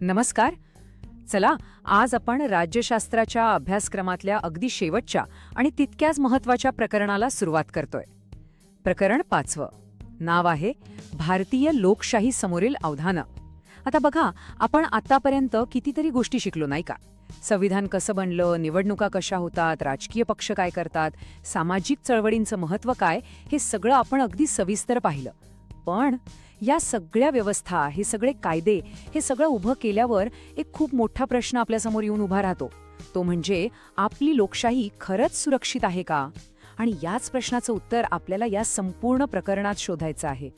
नमस्कार. चला, आज आपण राज्यशास्त्राच्या अभ्यासक्रमातल्या अगदी शेवटच्या आणि तितक्याच महत्त्वाच्या प्रकरणाला सुरुवात करतोय. प्रकरण 5. नाव आहे भारतीय लोकशाही समोरील आव्हानं. आता बघा, आपण आतापर्यंत कितीतरी गोष्टी शिकलो नाही का? संविधान कसं बनलं, निवडणुका कशा होतात, राजकीय पक्ष काय करतात, सामाजिक चळवळींचं महत्त्व काय, हे सगळं आपण अगदी सविस्तर पाहिलं. पण या सगळ्या व्यवस्था, हे सगळे कायदे, हे सगळं उभं केल्यावर एक खूप मोठा प्रश्न आपल्यासमोर येऊन उभा राहतो. तो म्हणजे आपली लोकशाही खरंच सुरक्षित आहे का? आणि याच प्रश्नाचं उत्तर आपल्याला या संपूर्ण प्रकरणात शोधायचं आहे.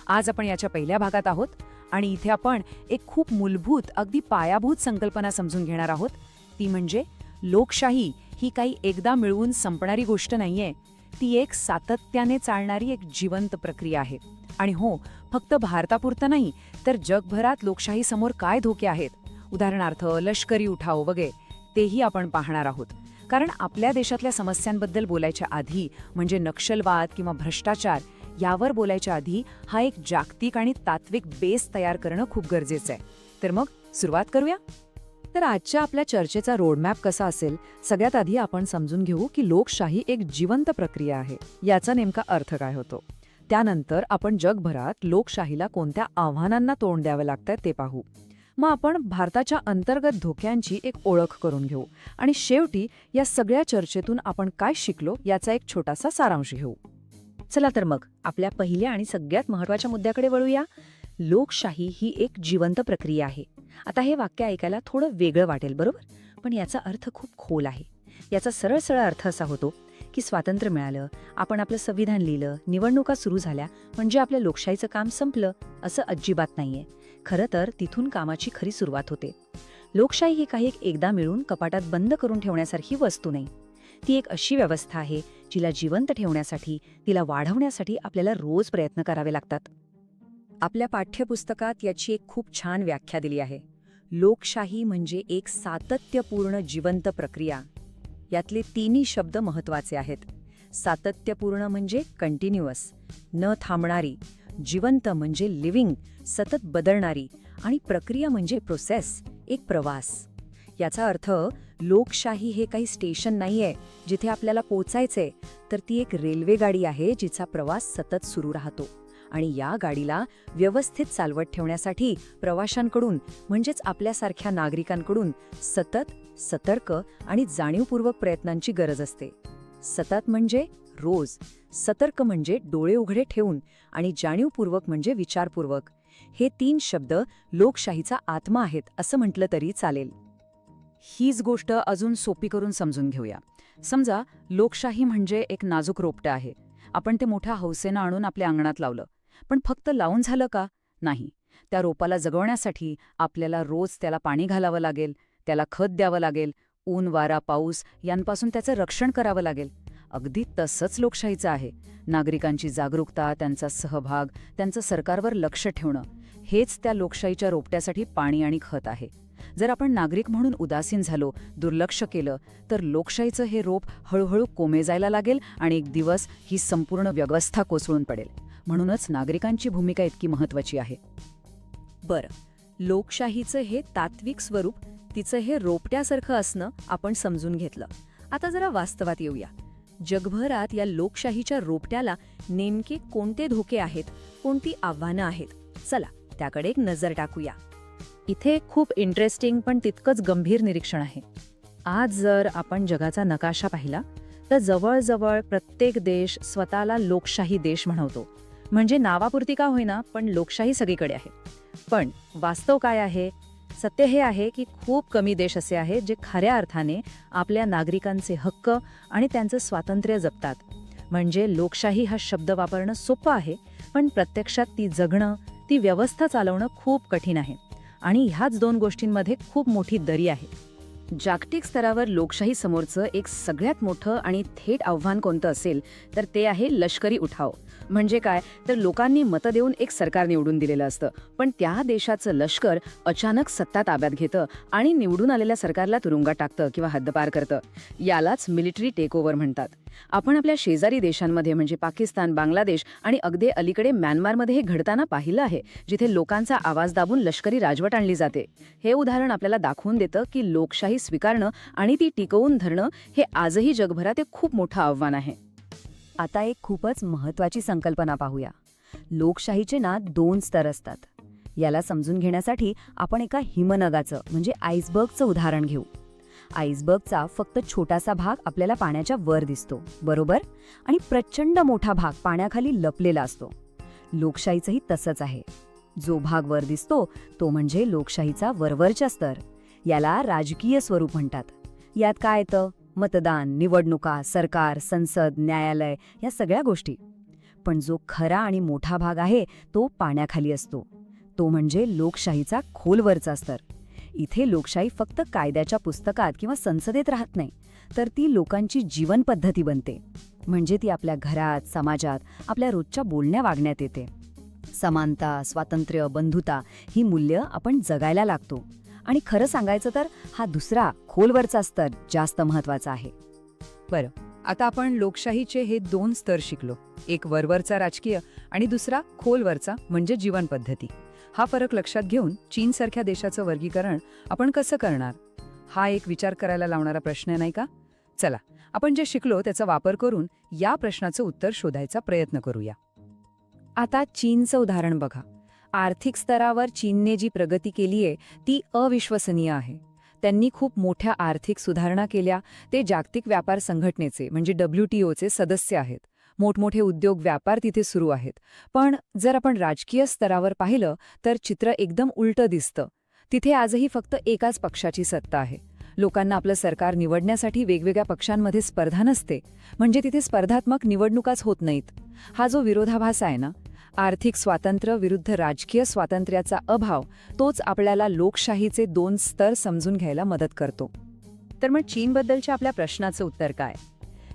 आज आपण याच्या पहिल्या भागात आहोत आणि इथे आपण एक खूप मूलभूत, अगदी पायाभूत संकल्पना समजून घेणार आहोत. ती म्हणजे लोकशाही ही काही एकदा मिळवून संपणारी गोष्ट नाहीये. ती एक सातत्याने चालणारी एक जिवंत प्रक्रिया आहे. आणि हो, फक्त भारतापुरतं नाही, तर जगभरात लोकशाहीसमोर काय धोके आहेत, उदाहरणार्थ लष्करी उठाव वगैरे, तेही आपण पाहणार आहोत. कारण आपल्या देशातल्या समस्यांबद्दल बोलायच्या आधी, म्हणजे नक्षलवाद किंवा भ्रष्टाचार यावर बोलायच्या आधी, हा एक जागतिक आणि तात्विक बेस तयार करणं खूप गरजेचं आहे. तर मग सुरुवात करूया. तर आजच्या आपल्या चर्चेचा रोडमॅप कसा असेल? सगळ्यात आधी आपण समजून घेऊ की लोकशाही एक जिवंत प्रक्रिया आहे. याचा नेमका अर्थ काय होतो. त्यानंतर आपण जगभरात लोकशाहीला कोणत्या आव्हानांना तोंड द्यावं लागतंय ते पाहू. मग आपण भारताच्या अंतर्गत धोक्यांची एक ओळख करून घेऊ आणि शेवटी या सगळ्या चर्चेतून आपण काय शिकलो याचा एक छोटासा सारांश घेऊ. चला तर मग आपल्या पहिल्या आणि सगळ्यात महत्त्वाच्या मुद्द्याकडे वळूया. लोकशाही ही एक जिवंत प्रक्रिया आहे. आता हे वाक्य ऐकायला थोडं वेगळं वाटेल, बरोबर? पण याचा अर्थ खूप खोल आहे. याचा सरळ सरळ अर्थ असा होतो की स्वातंत्र्य मिळालं, आपण आपलं संविधान लिहिलं, निवडणुका सुरू झाल्या म्हणजे आपल्या लोकशाहीचं काम संपलं, असं अजिबात नाहीये. खरं तर तिथून कामाची खरी सुरुवात होते. लोकशाही ही काही एकदा मिळून कपाटात बंद करून ठेवण्यासारखी वस्तू नाही. ती एक अशी व्यवस्था आहे जिला जिवंत ठेवण्यासाठी, तिला वाढवण्यासाठी आपल्याला रोज प्रयत्न करावे लागतात. आपल्या पाठ्यपुस्तकात याची एक खूप छान व्याख्या दिली आहे. लोकशाही म्हणजे एक सातत्यपूर्ण जिवंत प्रक्रिया. यातले तिन्ही शब्द महत्त्वाचे आहेत. सातत्यपूर्ण म्हणजे कंटिन्युअस, न थांबणारी. जिवंत म्हणजे लिव्हिंग, सतत बदलणारी. आणि प्रक्रिया म्हणजे प्रोसेस, एक प्रवास. याचा अर्थ लोकशाही हे काही स्टेशन नाहीये जिथे आपल्याला पोचायचंय, तर ती एक रेल्वे गाडी आहे जिचा प्रवास सतत सुरू राहतो. आणि या गाडीला व्यवस्थित चालवत ठेवण्यासाठी प्रवाशांकडून, म्हणजेच आपल्यासारख्या नागरिकांकडून सतत, सतर्क आणि जाणीवपूर्वक प्रयत्नांची गरज असते. सतत म्हणजे रोज, सतर्क म्हणजे डोळे उघडे ठेवून, आणि जाणीवपूर्वक म्हणजे विचारपूर्वक. हे 3 शब्द लोकशाहीचा आत्मा आहेत असं म्हटलं तरी चालेल. हीच गोष्ट अजून सोपी करून समजून घेऊया. समजा लोकशाही म्हणजे एक नाजूक रोपटं आहे. आपण ते मोठ्या हौसेनं आणून आपल्या अंगणात लावलं. पण फक्त लावून झालं का? नाही. त्या रोपाला जगवण्यासाठी आपल्याला रोज त्याला पाणी घालावं लागेल, त्याला खत द्यावं लागेल, ऊन, वारा, पाऊस यांपासून त्याचं रक्षण करावं लागेल. अगदी तसंच लोकशाहीचं आहे. नागरिकांची जागरूकता, त्यांचा सहभाग, त्यांचं सरकारवर लक्ष ठेवणं, हेच त्या लोकशाहीच्या रोपट्यासाठी पाणी आणि खत आहे. जर आपण नागरिक म्हणून उदासीन झालो, दुर्लक्ष केलं, तर लोकशाहीचं हे रोप हळूहळू कोमेजायला लागेल आणि एक दिवस ही संपूर्ण व्यवस्था कोसळून पडेल. म्हणूनच नागरिकांची भूमिका इतकी महत्त्वाची आहे. बरं, लोकशाहीचं हे तात्विक स्वरूप, तिचं हे रोपट्यासारखं असणं आपण समजून घेतलं. आता जरा वास्तवात येऊया. जगभरात या लोकशाहीच्या रोपट्याला नेमके कोणते धोके आहेत, कोणती आव्हानं आहेत? चला त्याकडे एक नजर टाकूया. इथे एक खूप इंटरेस्टिंग पण तितकंच गंभीर निरीक्षण आहे. आज जर आपण जगाचा नकाशा पाहिला तर जवळजवळ प्रत्येक देश स्वतःला लोकशाही देश म्हणवतो. म्हणजे नावापुरती का होईना, पण लोकशाही सगळीकडे आहे. पण वास्तव काय आहे? सत्य हे आहे की खूप कमी देश असे आहेत जे खऱ्या अर्थाने आपल्या नागरिकांचे हक्क आणि त्यांचं स्वातंत्र्य जपतात. म्हणजे लोकशाही हा शब्द वापरणं सोपं आहे, पण प्रत्यक्षात ती जगणं, ती व्यवस्था चालवणं खूप कठीण आहे. आणि ह्याच 2 गोष्टींमध्ये खूप मोठी दरी आहे. जागतिक स्तरावर लोकशाही समोरचं एक सगळ्यात मोठं आणि थेट आव्हान कोणतं असेल तर ते आहे लष्करी उठाव. म्हणजे काय, तर लोकांनी मतं देऊन एक सरकार निवडून दिलेलं असतं, पण त्या देशाचं लष्कर अचानक सत्ता ताब्यात घेतं आणि निवडून आलेल्या सरकारला तुरुंगात टाकतं किंवा हद्दपार करतं. यालाच मिलिटरी टेकओव्हर म्हणतात. आपण आपल्या शेजारी देशांमध्ये म्हणजे पाकिस्तान, बांगलादेश आणि अगदी अलीकडे म्यानमारमध्ये हे घडताना पाहिलं आहे, जिथे लोकांचा आवाज दाबून लष्करी राजवट आणली जाते. हे उदाहरण आपल्याला दाखवून देतं की लोकशाही स्वीकारणं आणि ती टिकवून धरणं हे आजही जगभरात एक खूप मोठं आव्हान आहे. आता एक खूपच महत्त्वाची संकल्पना पाहूया. लोकशाहीचे ना 2 स्तर असतात. याला समजून घेण्यासाठी आपण एका हिमनगाचं म्हणजे आईसबर्गचं उदाहरण घेऊ. आईसबर्गचा फक्त छोटासा भाग आपल्याला पाण्याच्या वर दिसतो, बरोबर? आणि प्रचंड मोठा भाग पाण्याखाली लपलेला असतो. लोकशाहीचंही तसंच आहे. जो भाग वर दिसतो तो म्हणजे लोकशाहीचा वरवरचा स्तर. याला राजकीय स्वरूप म्हणतात. यात काय येतं? मतदान, निवडणुका, सरकार, संसद, न्यायालय या सगळ्या गोष्टी. पण जो खरा आणि मोठा भाग आहे तो पाण्याखाली असतो. तो म्हणजे लोकशाहीचा खोलवरचा स्तर. इथे लोकशाही फक्त कायद्याच्या पुस्तकात किंवा संसदेत राहत नाही, तर ती लोकांची जीवन पद्धती बनते. म्हणजे ती आपल्या घरात, समाजात, आपल्या रोजच्या बोलण्या वागण्यात येते. समानता, स्वातंत्र्य, बंधुता ही मूल्य आपण जगायला लागतो. आणि खरं सांगायचं तर हा दुसरा खोलवरचा स्तर जास्त महत्वाचा आहे. बरं, आता आपण लोकशाहीचे हे 2 स्तर शिकलो. एक वरवरचा राजकीय आणि दुसरा खोलवरचा म्हणजे जीवन पद्धती. हा फरक लक्षात घेऊन चीनसारख्या देशाचं वर्गीकरण आपण कसं करणार? हा एक विचार करायला लावणारा प्रश्न आहे, नाही का? चला, आपण जे शिकलो त्याचा वापर करून या प्रश्नाचं उत्तर शोधायचा प्रयत्न करूया. आता चीनचं उदाहरण बघा. आर्थिक स्तरावर चीनने जी प्रगती केली आहे ती अविश्वसनीय आहे. त्यांनी खूप मोठ्या आर्थिक सुधारणा केल्या. ते जागतिक व्यापार संघटनेचे म्हणजे WTOचे सदस्य आहेत. मोठमोठे उद्योग व्यापार तिथे सुरू आहेत. पण जर आपण राजकीय स्तरावर पाहिलं तर चित्र एकदम उलटं दिसतं. तिथे आजही फक्त एकाच पक्षाची सत्ता आहे. लोकांना आपलं सरकार निवडण्यासाठी वेगवेगळ्या पक्षांमध्ये स्पर्धा नसते. म्हणजे तिथे स्पर्धात्मक निवडणुकाच होत नाहीत. हा जो विरोधाभास आहे ना, आर्थिक स्वातंत्र्य विरुद्ध राजकीय स्वातंत्र्याचा अभाव, तोच आपल्याला लोकशाहीचे 2 स्तर समजून घ्यायला मदत करतो. तर मग चीनबद्दलच्या आपल्या प्रश्नाचं उत्तर काय?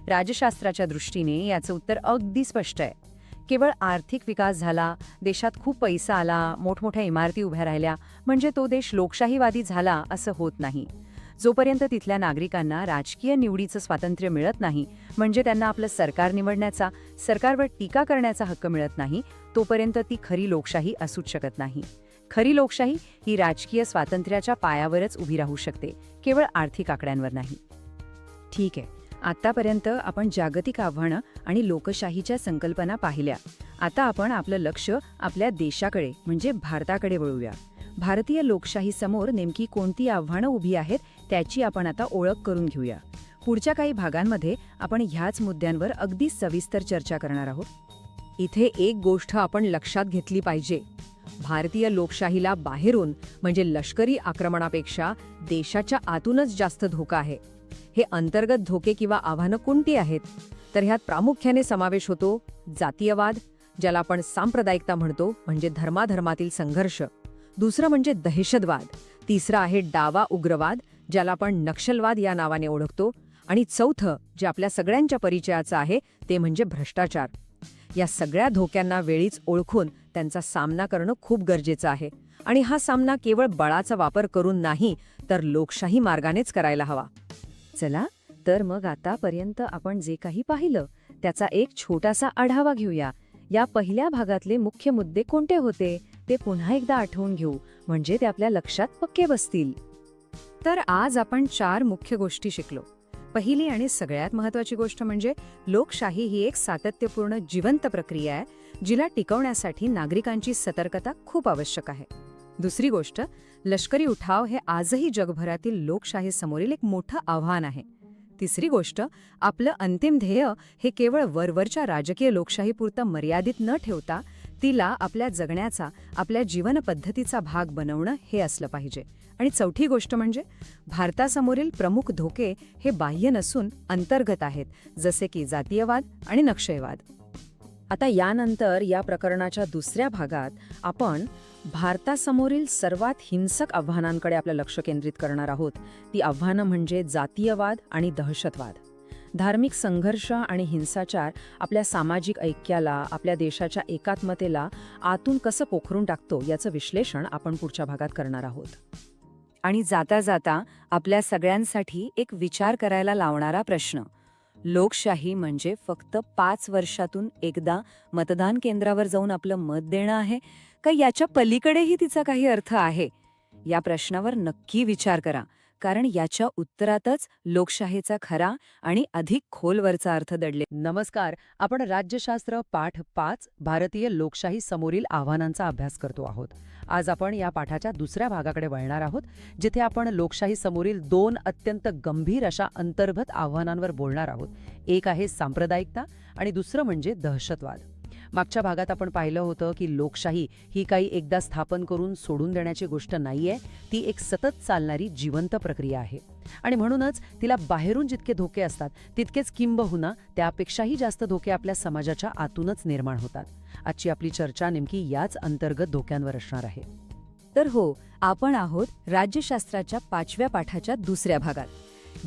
राजशास्त्राच्या दृष्टीने याचं उत्तर अगदी स्पष्ट आहे. केवळ आर्थिक विकास झाला, देशात खूप पैसा आला, मोठमोठ्या इमारती उभ्या राहिल्या म्हणजे तो देश लोकशाहीवादी झाला असं होत नाही. जोपर्यंत तिथल्या नागरिकांना राजकीय निवडीचं स्वातंत्र्य मिळत नाही, म्हणजे त्यांना आपलं सरकार निवडण्याचा, सरकारवर टीका करण्याचा हक्क मिळत नाही, तोपर्यंत ती खरी लोकशाही असूच शकत नाही. खरी लोकशाही ही राजकीय स्वातंत्र्याच्या पायावरच उभी राहू शकते, केवळ आर्थिक आकड्यांवर नाही. ठीक आहे, आतापर्यंत आपण जागतिक आव्हानं आणि लोकशाहीच्या संकल्पना पाहिल्या. आता आपण आपलं लक्ष आपल्या देशाकडे म्हणजे भारताकडे वळूया. भारतीय लोकशाहीसमोर नेमकी कोणती आव्हानं उभी आहेत त्याची आपण आता ओळख करून घेऊया. पुढच्या काही भागांमध्ये आपण ह्याच मुद्द्यांवर अगदी सविस्तर चर्चा करणार आहोत. इथे एक गोष्ट आपण लक्षात घेतली पाहिजे. भारतीय लोकशाहीला बाहेरून म्हणजे लष्करी आक्रमणापेक्षा देशाच्या आतूनच जास्त धोका आहे. हे अंतर्गत धोके किंवा आव्हानं कोणती आहेत? तर ह्यात प्रामुख्याने समावेश होतो जातीयवाद, ज्याला आपण सांप्रदायिकता म्हणतो, म्हणजे धर्माधर्मातील संघर्ष. दुसरं म्हणजे दहशतवाद. तिसरं आहे डावा उग्रवाद, ज्याला आपण नक्षलवाद या नावाने ओळखतो. आणि चौथं, जे आपल्या सगळ्यांच्या परिचयाचं आहे, ते म्हणजे भ्रष्टाचार. या सगळ्या धोक्यांना वेळीच ओळखून त्यांचा सामना करणं खूप गरजेचं आहे. आणि हा सामना केवळ बळाचा वापर करून नाही, तर लोकशाही मार्गानेच करायला हवा. चला, तर मग आतापर्यंत आपण जे काही पाहिलं त्याचा एक छोटासा आढावा घेऊया. या पहिल्या भागातले मुख्य मुद्दे कोणते होते ते पुन्हा एकदा आठवून घेऊ, म्हणजे ते आपल्या लक्षात पक्के बसतील. तर आज आपण 4 मुख्य गोष्टी शिकलो. पहिली आणि सगळ्यात महत्त्वाची गोष्ट म्हणजे लोकशाही ही एक सातत्यपूर्ण जिवंत प्रक्रिया आहे, जिला टिकवण्यासाठी नागरिकांची सतर्कता खूप आवश्यक आहे. दुसरी गोष्ट, लष्करी उठाव हे आजही जगभरातील लोकशाहीसमोरील एक मोठं आव्हान आहे. तिसरी गोष्ट, आपलं अंतिम ध्येय हे केवळ वरवरच्या राजकीय लोकशाहीपुरतं मर्यादित न ठेवता तिला आपल्या जगण्याचा, आपल्या जीवनपद्धतीचा भाग बनवणं हे असलं पाहिजे. आणि चौथी गोष्ट म्हणजे भारतासमोरील प्रमुख धोके हे बाह्य नसून अंतर्गत आहेत, जसे की जातीयवाद आणि नक्षलवाद. आता यानंतर या प्रकरणाच्या दुसऱ्या भागात आपण भारतासमोरील सर्वात हिंसक आव्हानांकडे आपलं लक्ष केंद्रित करणार आहोत. ती आव्हानं म्हणजे जातीयवाद आणि दहशतवाद. धार्मिक संघर्ष आणि हिंसाचार आपल्या सामाजिक ऐक्याला, आपल्या देशाच्या एकात्मतेला आतून कसं पोखरून टाकतो याचं विश्लेषण आपण पुढच्या भागात करणार आहोत. आणि जाता जाता आपल्या सगळ्यांसाठी एक विचार करायला लावणारा प्रश्न, लोकशाही म्हणजे फक्त 5 वर्षातून एकदा मतदान केंद्रावर जाऊन आपलं मत देणं आहे का याच्या पलीकडेही तिचा काही अर्थ आहे? या प्रश्नावर नक्की विचार करा, कारण याच्या उत्तरातच लोकशाहीचा खरा आणि अधिक खोलवरचा अर्थ दडले. नमस्कार. आपण राज्यशास्त्र पाठ 5 भारतीय लोकशाही समोरील आव्हानांचा अभ्यास करतो आहोत. आज आपण या पाठाच्या दुसऱ्या भागाकडे वळणार आहोत, जिथे आपण लोकशाही समोरील 2 अत्यंत गंभीर अशा अंतर्गत आव्हानांवर बोलणार आहोत. एक आहे सांप्रदायिकता आणि दुसरं म्हणजे दहशतवाद. मागच्या भागात आपण पाहिलं होतं की लोकशाही ही काही एकदा स्थापन करून सोडून देण्याची गोष्ट नाहीये, ती एक सतत चालणारी जिवंत प्रक्रिया आहे. आणि म्हणूनच तिला बाहेरून जितके धोके असतात तितकेच किंबहुना त्यापेक्षाही जास्त धोके आपल्या समाजाच्या आतूनच निर्माण होतात. आजची आपली चर्चा नेमकी याच अंतर्गत धोक्यांवर असणार आहे. तर हो, आपण आहोत राज्यशास्त्राच्या 5व्या पाठाच्या दुसऱ्या भागात.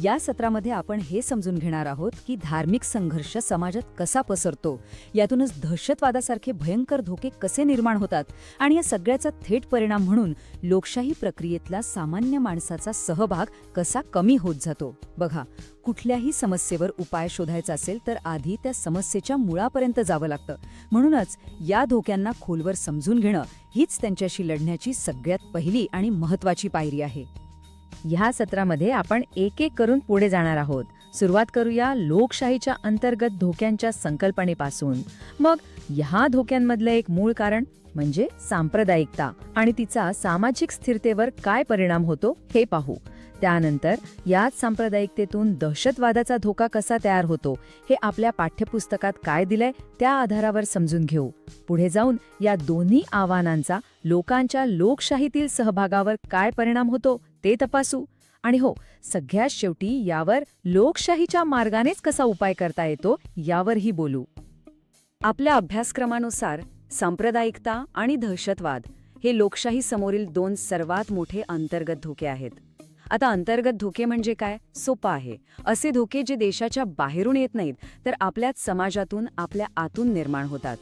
या सत्रामध्ये आपण हे समजून घेणार आहोत की धार्मिक संघर्ष समाजात कसा पसरतो, यातूनच दहशतवादासारखे भयंकर धोके कसे निर्माण होतात आणि या सगळ्याचा थेट परिणाम म्हणून लोकशाही प्रक्रियेतला सामान्य माणसाचा सहभाग कसा कमी होत जातो. बघा, कुठल्याही समस्येवर उपाय शोधायचा असेल तर आधी त्या समस्येच्या मुळापर्यंत जावं लागतं. म्हणूनच या धोक्यांना खोलवर समजून घेणं हीच त्यांच्याशी लढण्याची सगळ्यात पहिली आणि महत्त्वाची पायरी आहे. ह्या सत्रामध्ये आपण एक एक करून पुढे जाणार आहोत. सुरुवात करूया लोकशाहीच्या अंतर्गत धोक्यांच्या संकल्पनेपासून. मग ह्या धोक्यांमधलं एक मूळ कारण म्हणजे सांप्रदायिकता आणि तिचा सामाजिक स्थिरतेवर काय परिणाम होतो हे पाहू. त्यानंतर याच सांप्रदायिकतेतून दहशतवादाचा धोका कसा तयार होतो हे आपल्या पाठ्यपुस्तकात काय दिलंय त्या आधारावर समजून घेऊ. पुढे जाऊन या दोन्ही आव्हानांचा लोकांच्या लोकशाहीतील सहभागावर काय परिणाम होतो ते तपासू. आणि हो, सगळ्यात शेवटी यावर लोकशाहीच्या मार्गानेच कसा उपाय करता येतो यावरही बोलू. आपल्या अभ्यासक्रमानुसार सांप्रदायिकता आणि दहशतवाद हे लोकशाही समोरील 2 सर्वात मोठे अंतर्गत धोके आहेत. आता अंतर्गत धोके म्हणजे काय? सोपं आहे. असे धोके जे देशाच्या बाहेरून येत नाहीत तर आपल्याच समाजातून, आपल्या आतून निर्माण होतात.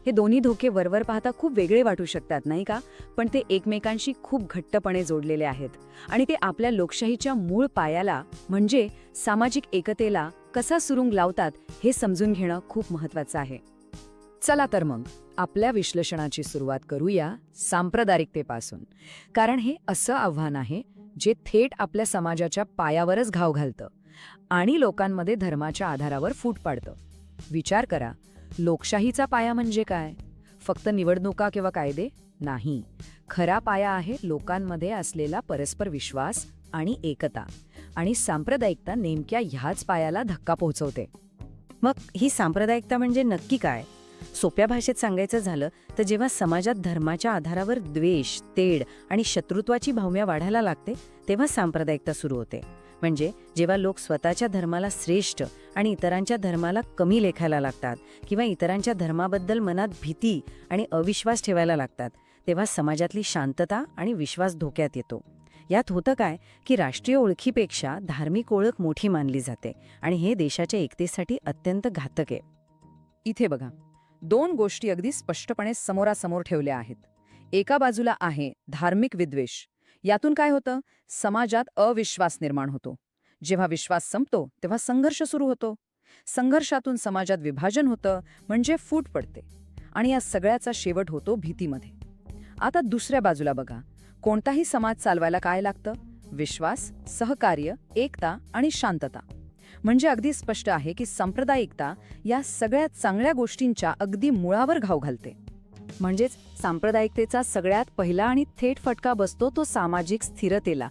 हे दोन्ही धोके वरवर पाहता खूप वेगळे वाटू शकतात, नाही का? पण ते एकमेकांशी खूप घट्टपणे जोडलेले आहेत आणि ते आपल्या लोकशाहीच्या मूळ पायाला म्हणजे सामाजिक एकतेला कसा सुरुंग लावतात हे समजून घेणं खूप महत्त्वाचं आहे. चला तर मग आपल्या विश्लेषणाची सुरुवात करूया सांप्रदायिकतेपासून. कारण हे असं आव्हान आहे जे थेट आपल्या समाजाच्या पायावरच घाव घालतं आणि लोकांमध्ये धर्माच्या आधारावर फूट पाडतं. विचार करा, लोकशाहीचा पाया म्हणजे काय? फक्त निवडणुका किंवा कायदे? नाही. खरा पाया आहे लोकांमध्ये असलेला परस्पर विश्वास आणि एकता. आणि सांप्रदायिकता नेमक्या ह्याच पायाला धक्का पोहोचवते. मग ही सांप्रदायिकता म्हणजे नक्की काय? सोप्या भाषेत सांगायचं झालं तर जेव्हा समाजात धर्माच्या आधारावर द्वेष, तेढ आणि शत्रुत्वाची भावना वाढायला लागते तेव्हा सांप्रदायिकता सुरू होते. म्हणजे जेव्हा लोक स्वतःच्या धर्माला श्रेष्ठ आणि इतरांच्या धर्माला कमी लेखायला लागतात किंवा इतरांच्या धर्माबद्दल मनात भीती आणि अविश्वास ठेवायला लागतात, तेव्हा समाजातली शांतता आणि विश्वास धोक्यात येतो. यात होतं काय की राष्ट्रीय ओळखीपेक्षा धार्मिक ओळख मोठी मानली जाते आणि हे देशाच्या एकतेसाठी अत्यंत घातक आहे. इथे बघा, 2 गोष्टी अगदी स्पष्टपणे समोरासमोर ठेवल्या आहेत. एका बाजूला आहे धार्मिक विद्वेष. यातून काय होतं? समाजात अविश्वास निर्माण होतो. जेव्हा विश्वास संपतो तेव्हा संघर्ष सुरू होतो. संघर्षातून समाजात विभाजन होतं, म्हणजे फूट पडते आणि या सगळ्याचा शेवट होतो भीतीमध्ये. आता दुसऱ्या बाजूला बघा, कोणताही समाज चालवायला काय लागतं? विश्वास, सहकार्य, एकता आणि शांतता. म्हणजे अगदी स्पष्ट आहे की सांप्रदायिकता या सगळ्या चांगल्या गोष्टींच्या अगदी मुळावर घाव घालते. म्हणजेच सांप्रदायिकतेचा सगळ्यात पहिला आणि थेट फटका बसतो तो सामाजिक स्थिरतेला.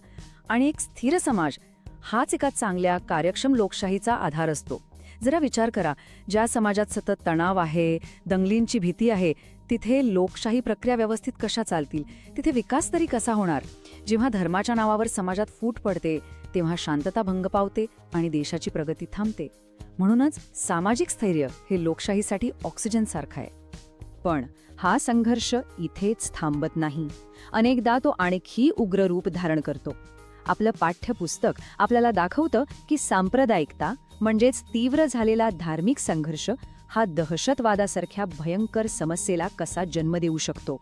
आणि एक स्थिर समाज हाच एका चांगल्या कार्यक्षम लोकशाहीचा आधार असतो. जरा विचार करा, ज्या समाजात सतत तणाव आहे, दंगलींची भीती आहे, तिथे लोकशाही प्रक्रिया व्यवस्थित कशा चालतील? तिथे विकास तरी कसा होणार? जेव्हा धर्माच्या नावावर समाजात फूट पडते तेव्हा शांतता भंग पावते आणि देशाची प्रगती थांबते. म्हणूनच सामाजिक स्थैर्य हे लोकशाहीसाठी ऑक्सिजन सारखं आहे. पण हा संघर्ष इथेच थांबत नाही. अनेकदा तो आणखी उग्र रूप धारण करतो. आपलं पाठ्यपुस्तक आपल्याला दाखवतं की सांप्रदायिकता म्हणजेच तीव्र झालेला धार्मिक संघर्ष हा दहशतवादासारख्या भयंकर समस्येला कसा जन्म देऊ शकतो.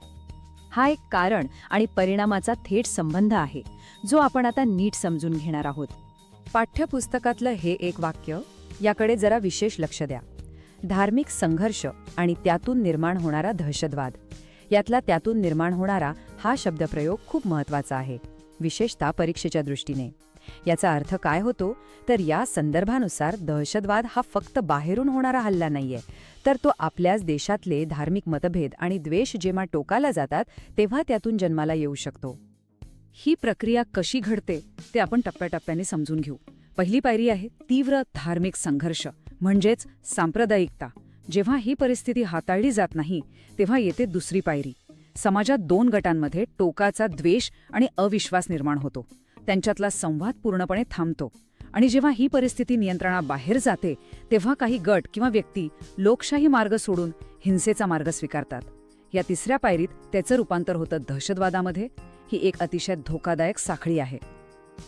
हा एक कारण आणि परिणामाचा थेट संबंध आहे, जो आपण आता नीट समजून घेणार आहोत. पाठ्यपुस्तकातलं हे एक वाक्य याकडे जरा विशेष लक्ष द्या. धार्मिक संघर्ष आणि त्यातून निर्माण होणारा दहशतवाद, यातला त्यातून निर्माण होणारा हा शब्दप्रयोग खूप महत्त्वाचा आहे, विशेषतः परीक्षेच्या दृष्टीने. याचा अर्थ काय होतो तर या संदर्भानुसार दहशतवाद हा फक्त बाहेरून होणारा हल्ला नाहीये, तर तो आपल्याच देशातले धार्मिक मतभेद आणि द्वेष जेव्हा टोकाला जातात तेव्हा त्यातून जन्माला येऊ शकतो. ही प्रक्रिया कशी घडते ते आपण टप्प्याटप्प्याने समजून घेऊ. पहिली पायरी आहे तीव्र धार्मिक संघर्ष, म्हणजेच सांप्रदायिकता. जेव्हा ही परिस्थिती हाताळली जात नाही तेव्हा येते दुसरी पायरी. समाजात दोन गटांमध्ये टोकाचा द्वेष आणि अविश्वास निर्माण होतो. त्यांच्यातला संवाद पूर्णपणे थांबतो आणि जेव्हा ही परिस्थिती नियंत्रणाबाहेर जाते तेव्हा काही गट किंवा व्यक्ती लोकशाही मार्ग सोडून हिंसेचा मार्ग स्वीकारतात. या तिसऱ्या पायरीत त्याचं रूपांतर होतं दहशतवादामध्ये. ही एक अतिशय धोकादायक साखळी आहे.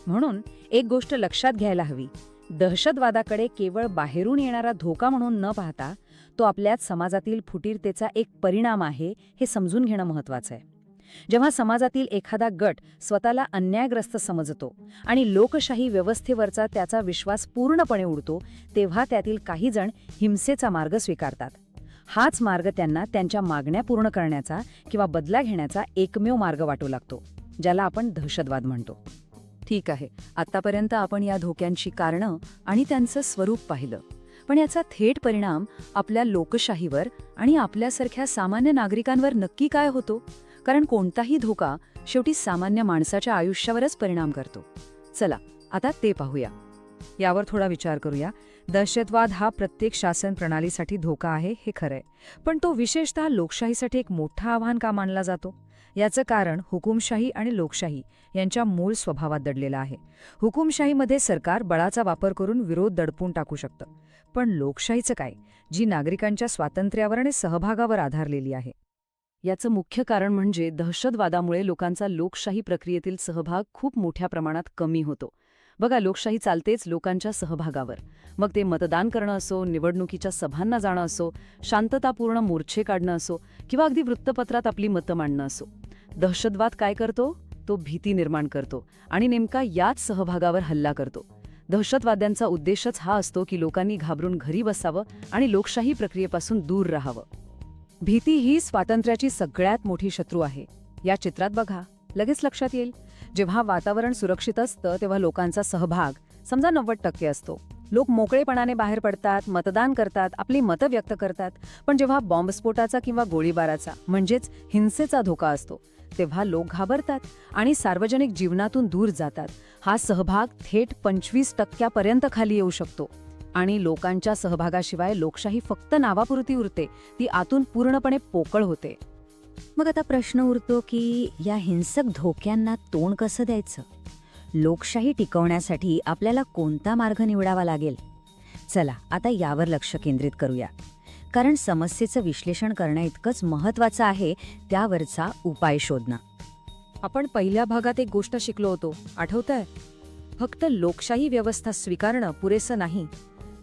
म्हणून एक गोष्ट लक्षात घ्यायला हवी, दहशतवादाकडे केवळ बाहेरून येणारा धोका म्हणून न पाहता तो आपल्याच समाजातील फुटीरतेचा एक परिणाम आहे हे समजून घेणं महत्त्वाचं आहे. जेव्हा समाजातील एखादा गट स्वतःला अन्यायग्रस्त समजतो आणि लोकशाही व्यवस्थेवरचा त्याचा विश्वास पूर्णपणे उडतो, तेव्हा त्यातील काही जण हिंसेचा मार्ग स्वीकारतात. हाच मार्ग त्यांना त्यांच्या मागण्या पूर्ण करण्याचा किंवा बदला घेण्याचा एकमेव मार्ग वाटू लागतो, ज्याला आपण दहशतवाद म्हणतो. ठीक आहे, आतापर्यंत आपण या धोक्यांची कारणं आणि त्यांचं स्वरूप पाहिलं, पण याचा थेट परिणाम आपल्या लोकशाहीवर आणि आपल्यासारख्या सामान्य नागरिकांवर नक्की काय होतो? कारण कोणताही धोका शेवटी सामान्य माणसाच्या आयुष्यावरच परिणाम करतो. चला आता ते पाहूया. यावर थोडा विचार करूया. दहशतवाद हा प्रत्येक शासन प्रणालीसाठी धोका आहे हे खरंय, पण तो विशेषतः लोकशाहीसाठी एक मोठं आव्हान का मानला जातो? याचं कारण हुकुमशाही आणि लोकशाही यांच्या मूळ स्वभावात दडलेलं आहे. हुकुमशाहीमध्ये सरकार बळाचा वापर करून विरोध दडपून टाकू शकतं, पण लोकशाहीचं काय, जी नागरिकांच्या स्वातंत्र्यावर आणि सहभागावर आधारलेली आहे. याचं मुख्य कारण म्हणजे दहशतवादामुळे लोकांचा लोकशाही प्रक्रियेतील सहभाग खूप मोठ्या प्रमाणात कमी होतो. बघा, लोकशाही चालतेच लोकांच्या सहभागावर. मग ते मतदान करणं असो, निवडणुकीच्या सभांना जाणं असो, शांततापूर्ण मोर्चे काढणं असो किंवा अगदी वृत्तपत्रात आपली मतं मांडणं असो. दहशतवाद काय करतो? तो भीती निर्माण करतो आणि नेमका याच सहभागावर हल्ला करतो. दहशतवाद्यांचा उद्देशच हा असतो की लोकांनी घाबरून घरी बसावं आणि लोकशाही प्रक्रियेपासून दूर राहावं. भीती ही स्वातंत्र्याची सगळ्यात मोठी शत्रू आहे. या चित्रात बघा, लगेच लक्षात येईल. जेव्हा वातावरण सुरक्षित असतं तेव्हा लोकांचा सहभाग समजा 90% असतो. लोक मोकळेपणाने बाहेर पडतात, मतदान करतात, आपली मतं व्यक्त करतात. पण जेव्हा बॉम्बस्फोटाचा किंवा गोळीबाराचा म्हणजेच हिंसेचा धोका असतो तेव्हा लोक घाबरतात आणि सार्वजनिक जीवनातून दूर जातात. हा सहभाग थेट 25% खाली येऊ शकतो आणि लोकांच्या सहभागाशिवाय लोकशाही फक्त नावापुरती उरते, ती आतून पूर्णपणे पोकळ होते. मग आता प्रश्न उरतो की या हिंसक धोक्यांना तोंड कसं द्यायचं? लोकशाही टिकवण्यासाठी आपल्याला कोणता मार्ग निवडावा लागेल? चला आता यावर लक्ष केंद्रित करूया, कारण समस्येचं विश्लेषण करणं इतकंच महत्त्वाचं आहे त्यावरचा उपाय शोधणं. आपण पहिल्या भागात एक गोष्ट शिकलो होतो, आठवतंय? फक्त लोकशाही व्यवस्था स्वीकारणं पुरेसं नाही,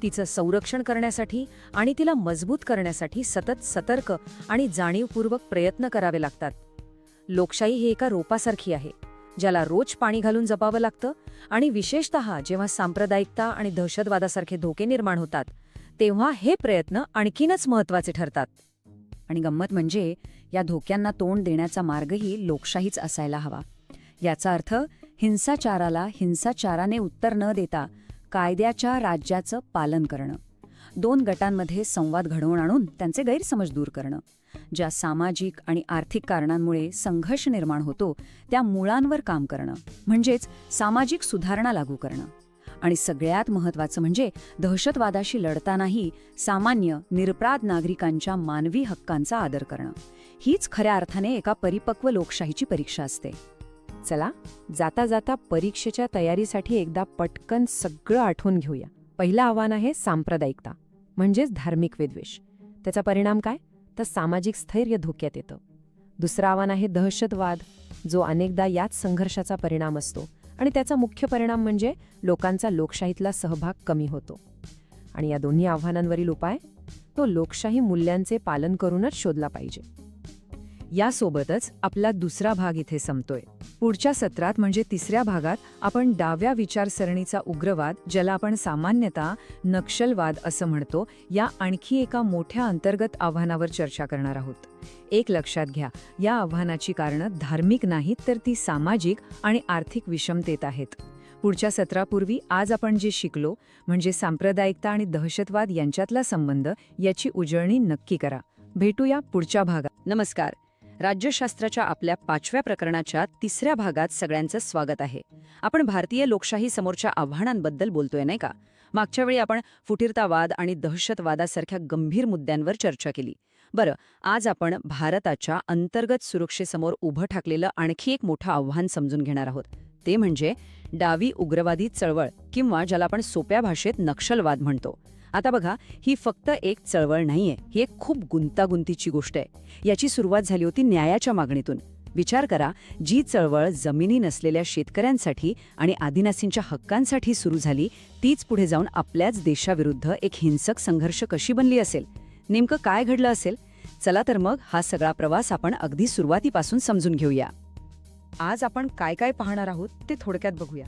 तिचं संरक्षण करण्यासाठी आणि तिला मजबूत करण्यासाठी सतत सतर्क आणि जाणीवपूर्वक प्रयत्न करावे लागतात. लोकशाही ही एका रोपासारखी आहे, ज्याला रोज पाणी घालून जपावं लागतं आणि विशेषतः जेव्हा सांप्रदायिकता आणि दहशतवादासारखे धोके निर्माण होतात तेव्हा हे प्रयत्न आणखीनच महत्त्वाचे ठरतात. आणि गंमत म्हणजे या धोक्यांना तोंड देण्याचा मार्गही लोकशाहीच असायला हवा. याचा अर्थ हिंसाचाराला हिंसाचाराने उत्तर न देता कायद्याच्या राज्याचं पालन करणं, दोन गटांमध्ये संवाद घडवून आणून त्यांचे गैरसमज दूर करणं, ज्या सामाजिक आणि आर्थिक कारणांमुळे संघर्ष निर्माण होतो त्या मुळांवर काम करणं, म्हणजेच सामाजिक सुधारणा लागू करणं. आणि सगळ्यात महत्त्वाचं म्हणजे दहशतवादाशी लढतानाही सामान्य निरपराध नागरिकांच्या मानवी हक्कांचा आदर करणं. हीच खऱ्या अर्थाने एका परिपक्व लोकशाहीची परीक्षा असते. चला जाता जाता परीक्षेच्या तयारीसाठी एकदा पटकन सगळं आठवून घेऊया. पहिलं आव्हान आहे सांप्रदायिकता, म्हणजेच धार्मिक विद्वेष. त्याचा परिणाम काय? तर सामाजिक स्थैर्य धोक्यात येतं. दुसरं आव्हान आहे दहशतवाद, जो अनेकदा याच संघर्षाचा परिणाम असतो आणि त्याचा मुख्य परिणाम म्हणजे लोकांचा लोकशाहीतला सहभाग कमी होतो. आणि या दोन्ही आव्हानांवरील उपाय तो लोकशाही मूल्यांचे पालन करूनच शोधला पाहिजे. यासोबतच आपला दुसरा भाग इथे संपतोय. पुढच्या सत्रात म्हणजे तिसऱ्या भागात आपण डाव्या विचारसरणीचा उग्रवाद, ज्याला आपण सामान्यतः नक्षलवाद असं म्हणतो, या आणखी एका मोठ्या अंतर्गत आव्हानावर चर्चा करणार आहोत. एक लक्षात घ्या, या आव्हानाची कारणं धार्मिक नाहीत, तर ती सामाजिक आणि आर्थिक विषमतेत आहेत. पुढच्या सत्रापूर्वी आज आपण जे शिकलो म्हणजे सांप्रदायिकता आणि दहशतवाद यांच्यातला संबंध, याची उजळणी नक्की करा. भेटूया पुढच्या भागात. नमस्कार. राज्यशास्त्राच्या आपल्या 5व्या प्रकरणाच्या तिसऱ्या भागात सगळ्यांचं स्वागत आहे. आपण भारतीय लोकशाही समोरच्या आव्हानांबद्दल बोलतोय, नाही का? मागच्या वेळी आपण फुटीरतावाद आणि दहशतवादासारख्या गंभीर मुद्द्यांवर चर्चा केली. बरं, आज आपण भारताच्या अंतर्गत सुरक्षेसमोर उभं ठाकलेलं आणखी एक मोठं आव्हान समजून घेणार आहोत. ते म्हणजे डावी उग्रवादी चळवळ, किंवा ज्याला आपण सोप्या भाषेत नक्षलवाद म्हणतो. आता बघा, ही फक्त एक चळवळ नाहीये, ही एक खूप गुंतागुंतीची गोष्ट आहे. याची सुरुवात झाली होती न्यायाच्या मागणीतून. विचार करा, जी चळवळ जमिनी नसलेल्या शेतकऱ्यांसाठी आणि आदिवासींच्या हक्कांसाठी सुरू झाली, तीच पुढे जाऊन आपल्याच देशाविरुद्ध एक हिंसक संघर्ष कशी बनली असेल? नेमकं काय घडलं असेल? चला तर मग हा सगळा प्रवास आपण अगदी सुरुवातीपासून समजून घेऊया. आज आपण काय काय पाहणार आहोत ते थोडक्यात बघूया.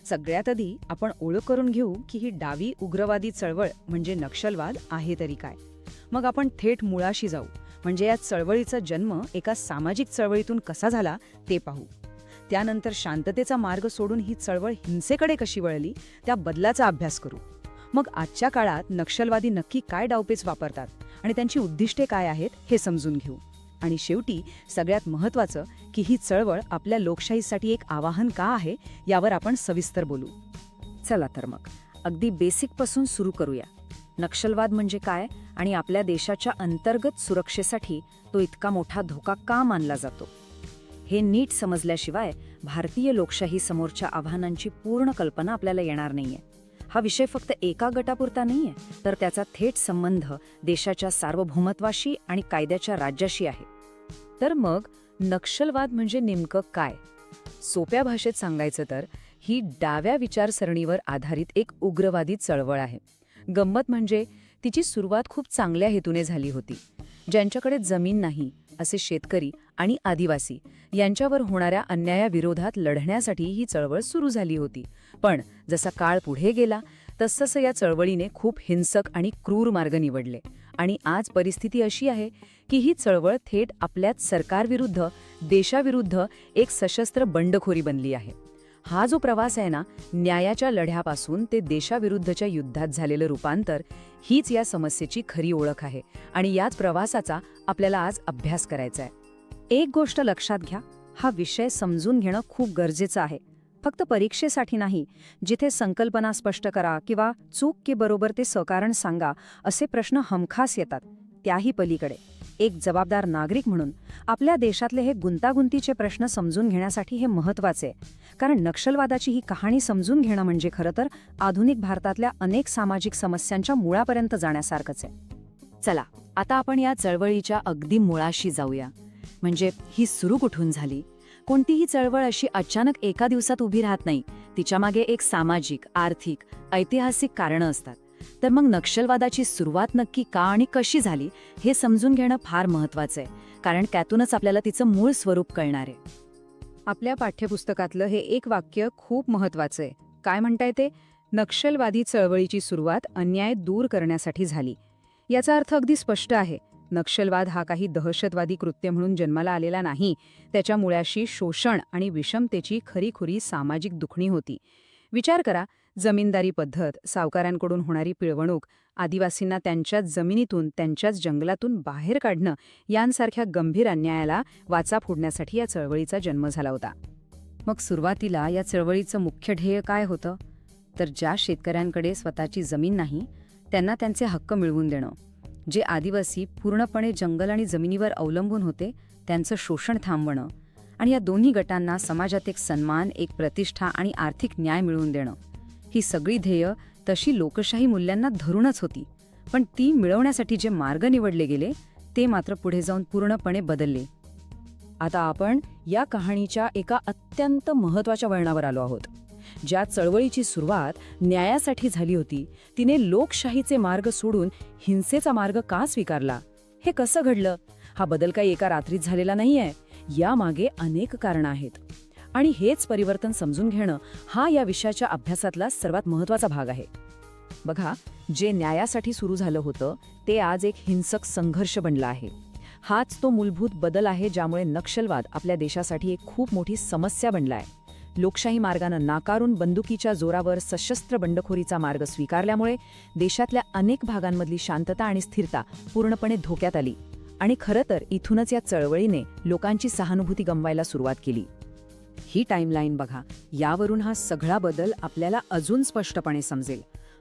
सगळ्यात आधी आपण ओळख करून घेऊ की ही डावी उग्रवादी चळवळ म्हणजे नक्षलवाद आहे तरी काय. मग आपण थेट मुळाशी जाऊ, म्हणजे या चळवळीचा जन्म एका सामाजिक चळवळीतून कसा झाला ते पाहू. त्यानंतर शांततेचा मार्ग सोडून ही चळवळ हिंसेकडे कशी वळली, त्या बदलाचा अभ्यास करू. मग आजच्या काळात नक्षलवादी नक्की काय डावपेच वापरतात आणि त्यांची उद्दिष्टे काय आहेत हे समजून घेऊ. आणि शेवटी सगळ्यात महत्त्वाचं की ही चळवळ आपल्या लोकशाहीसाठी एक आवाहन का आहे, यावर आपण सविस्तर बोलू. चला तर मग अगदी बेसिकपासून सुरू करूया. नक्षलवाद म्हणजे काय आणि आपल्या देशाच्या अंतर्गत सुरक्षेसाठी तो इतका मोठा धोका का मानला जातो, हे नीट समजल्याशिवाय भारतीय लोकशाही समोरच्या आव्हानांची पूर्ण कल्पना आपल्याला येणार नाहीये. हा विषय फक्त एका गटापुरता नाहीये, तर त्याचा थेट संबंध देशाच्या सार्वभौमत्वाशी आणि कायद्याच्या राज्याशी आहे. तर मग नक्षलवाद म्हणजे नेमकं काय? सोप्या भाषेत सांगायचं तर ही डाव्या विचारसरणीवर आधारित एक उग्रवादी चळवळ आहे. गंमत म्हणजे तिची सुरुवात खूप चांगल्या हेतूने झाली होती. ज्यांच्याकडे जमीन नाही असे शेतकरी आणि आदिवासी यांच्यावर होणाऱ्या अन्यायाविरोधात लढण्यासाठी ही चळवळ सुरू झाली होती. पण जसा काळ पुढे गेला तसतसं या चळवळीने खूप हिंसक आणि क्रूर मार्ग निवडले आणि आज परिस्थिती अशी आहे की ही चळवळ थेट आपल्याच सरकारविरुद्ध, देशाविरुद्ध एक सशस्त्र बंडखोरी बनली आहे. हा जो प्रवास आहे ना, न्यायाच्या लढ्यापासून ते देशाविरुद्धच्या युद्धात झालेलं रूपांतर, हीच या समस्येची खरी ओळख आहे आणि याच प्रवासाचा आपल्याला आज अभ्यास करायचा आहे. एक गोष्ट लक्षात घ्या, हा विषय समजून घेणं खूप गरजेचं आहे. फक्त परीक्षेसाठी नाही, जिथे संकल्पना स्पष्ट करा किंवा चूक की बरोबर ते सकारण सांगा असे प्रश्न हमखास येतात, त्याही पलीकडे एक जबाबदार नागरिक म्हणून आपल्या देशातले हे गुंतागुंतीचे प्रश्न समजून घेण्यासाठी हे महत्त्वाचे आहे. कारण नक्षलवादाची ही कहाणी समजून घेणं म्हणजे खरं तर आधुनिक भारतातल्या अनेक सामाजिक समस्यांच्या मुळापर्यंत जाण्यासारखंच आहे. चला, आता आपण या चळवळीच्या अगदी मुळाशी जाऊया. म्हणजे ही सुरू कुठून झाली? कोणतीही चळवळ अशी अचानक एका दिवसात उभी राहत नाही. तिच्यामागे एक सामाजिक, आर्थिक, ऐतिहासिक कारणं असतात. तर मग नक्षलवादाची सुरुवात नक्की का आणि कशी झाली हे समजून घेणं फार महत्त्वाचं आहे, कारण त्यातूनच आपल्याला तिचं मूळ स्वरूप कळणार आहे. आपल्या पाठ्यपुस्तकातलं हे एक वाक्य खूप महत्त्वाचं आहे. काय म्हणताय ते? नक्षलवादी चळवळीची सुरुवात अन्याय दूर करण्यासाठी झाली. याचा अर्थ अगदी स्पष्ट आहे. नक्षलवाद हा काही दहशतवादी कृत्य म्हणून जन्माला आलेला नाही. त्याच्या मुळाशी शोषण आणि विषमतेची खरीखुरी सामाजिक दुखणी होती. विचार करा, जमीनदारी पद्धत, सावकारांकडून होणारी पिळवणूक, आदिवासींना त्यांच्याच जमिनीतून, त्यांच्याच जंगलातून बाहेर काढणं, यांसारख्या गंभीर अन्यायाला वाचा फोडण्यासाठी या चळवळीचा जन्म झाला होता. मग सुरुवातीला या चळवळीचं मुख्य ध्येय काय होतं? तर ज्या शेतकऱ्यांकडे स्वतःची जमीन नाही, त्यांना त्यांचे हक्क मिळवून देणं. जे आदिवासी पूर्णपणे जंगल आणि जमिनीवर अवलंबून होते, त्यांचं शोषण थांबवणं. आणि या दोन्ही गटांना समाजात एक सन्मान, एक प्रतिष्ठा आणि आर्थिक न्याय मिळवून देणं. ही सगळी ध्येय तशी लोकशाही मूल्यांना धरूनच होती, पण ती मिळवण्यासाठी जे मार्ग निवडले गेले ते मात्र पुढे जाऊन पूर्णपणे बदलले. आता आपण या कहाणीच्या एका अत्यंत महत्त्वाच्या वळणावर आलो आहोत. ज्या चळवळीची सुरुवात न्यायासाठी झाली होती, तिने लोकशाहीचे मार्ग सोडून हिंसेचा मार्ग का स्वीकारला? हे कसं घडलं? हा बदल काही एका रात्रीत झालेला नाहीये. यामागे अनेक कारणं आहेत. आणि हेच परिवर्तन समजून घेणं हा या विषयाच्या अभ्यासातला सर्वात महत्त्वाचा भाग आहे. बघा, जे न्यायासाठी सुरू झालं होतं ते आज एक हिंसक संघर्ष बनला आहे. हाच तो मूलभूत बदल आहे ज्यामुळे नक्षलवाद आपल्या देशासाठी एक खूप मोठी समस्या बनला आहे. लोकशाही मार्गानं नाकारून बंदुकीच्या जोरावर सशस्त्र बंडखोरीचा मार्ग स्वीकारल्यामुळे देशातल्या अनेक भागांमधली शांतता आणि स्थिरता पूर्णपणे धोक्यात आली. आणि खरं तर इथूनच या चळवळीने लोकांची सहानुभूती गमवायला सुरुवात केली. ही टाईमलाईन बघा, यावरून हा सगळा बदल आपल्याला अजून स्पष्टपणे समजेल.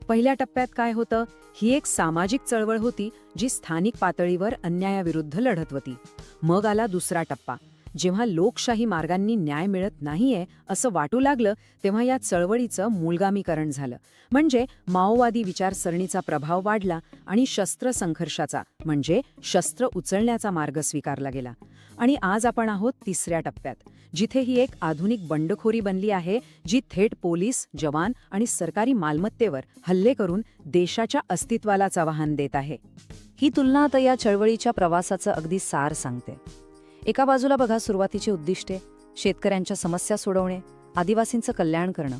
पहिल्या टप्प्यात काय होतं? ही एक सामाजिक चळवळ होती जी स्थानिक पातळीवर अन्यायाविरुद्ध लढत होती. मग आला दुसरा टप्पा. जेव्हा लोकशाही मार्गांनी न्याय मिळत नाहीये असं वाटू लागलं तेव्हा या चळवळीचं मूलगामीकरण झालं. म्हणजे माओवादी विचारसरणीचा प्रभाव वाढला आणि शस्त्र संघर्षाचा म्हणजे शस्त्र उचलण्याचा मार्ग स्वीकारला गेला. आणि आज आपण आहोत तिसऱ्या टप्प्यात, जिथे ही एक आधुनिक बंडखोरी बनली आहे जी थेट पोलीस, जवान आणि सरकारी मालमत्तेवर हल्ले करून देशाच्या अस्तित्वालाच आव्हान देत आहे. ही तुलना आता या चळवळीच्या प्रवासाचं अगदी सार सांगते. एका बाजूला बघा सुरुवातीची उद्दिष्टे, शेतकऱ्यांच्या समस्या सोडवणे, आदिवासींचं कल्याण करणं.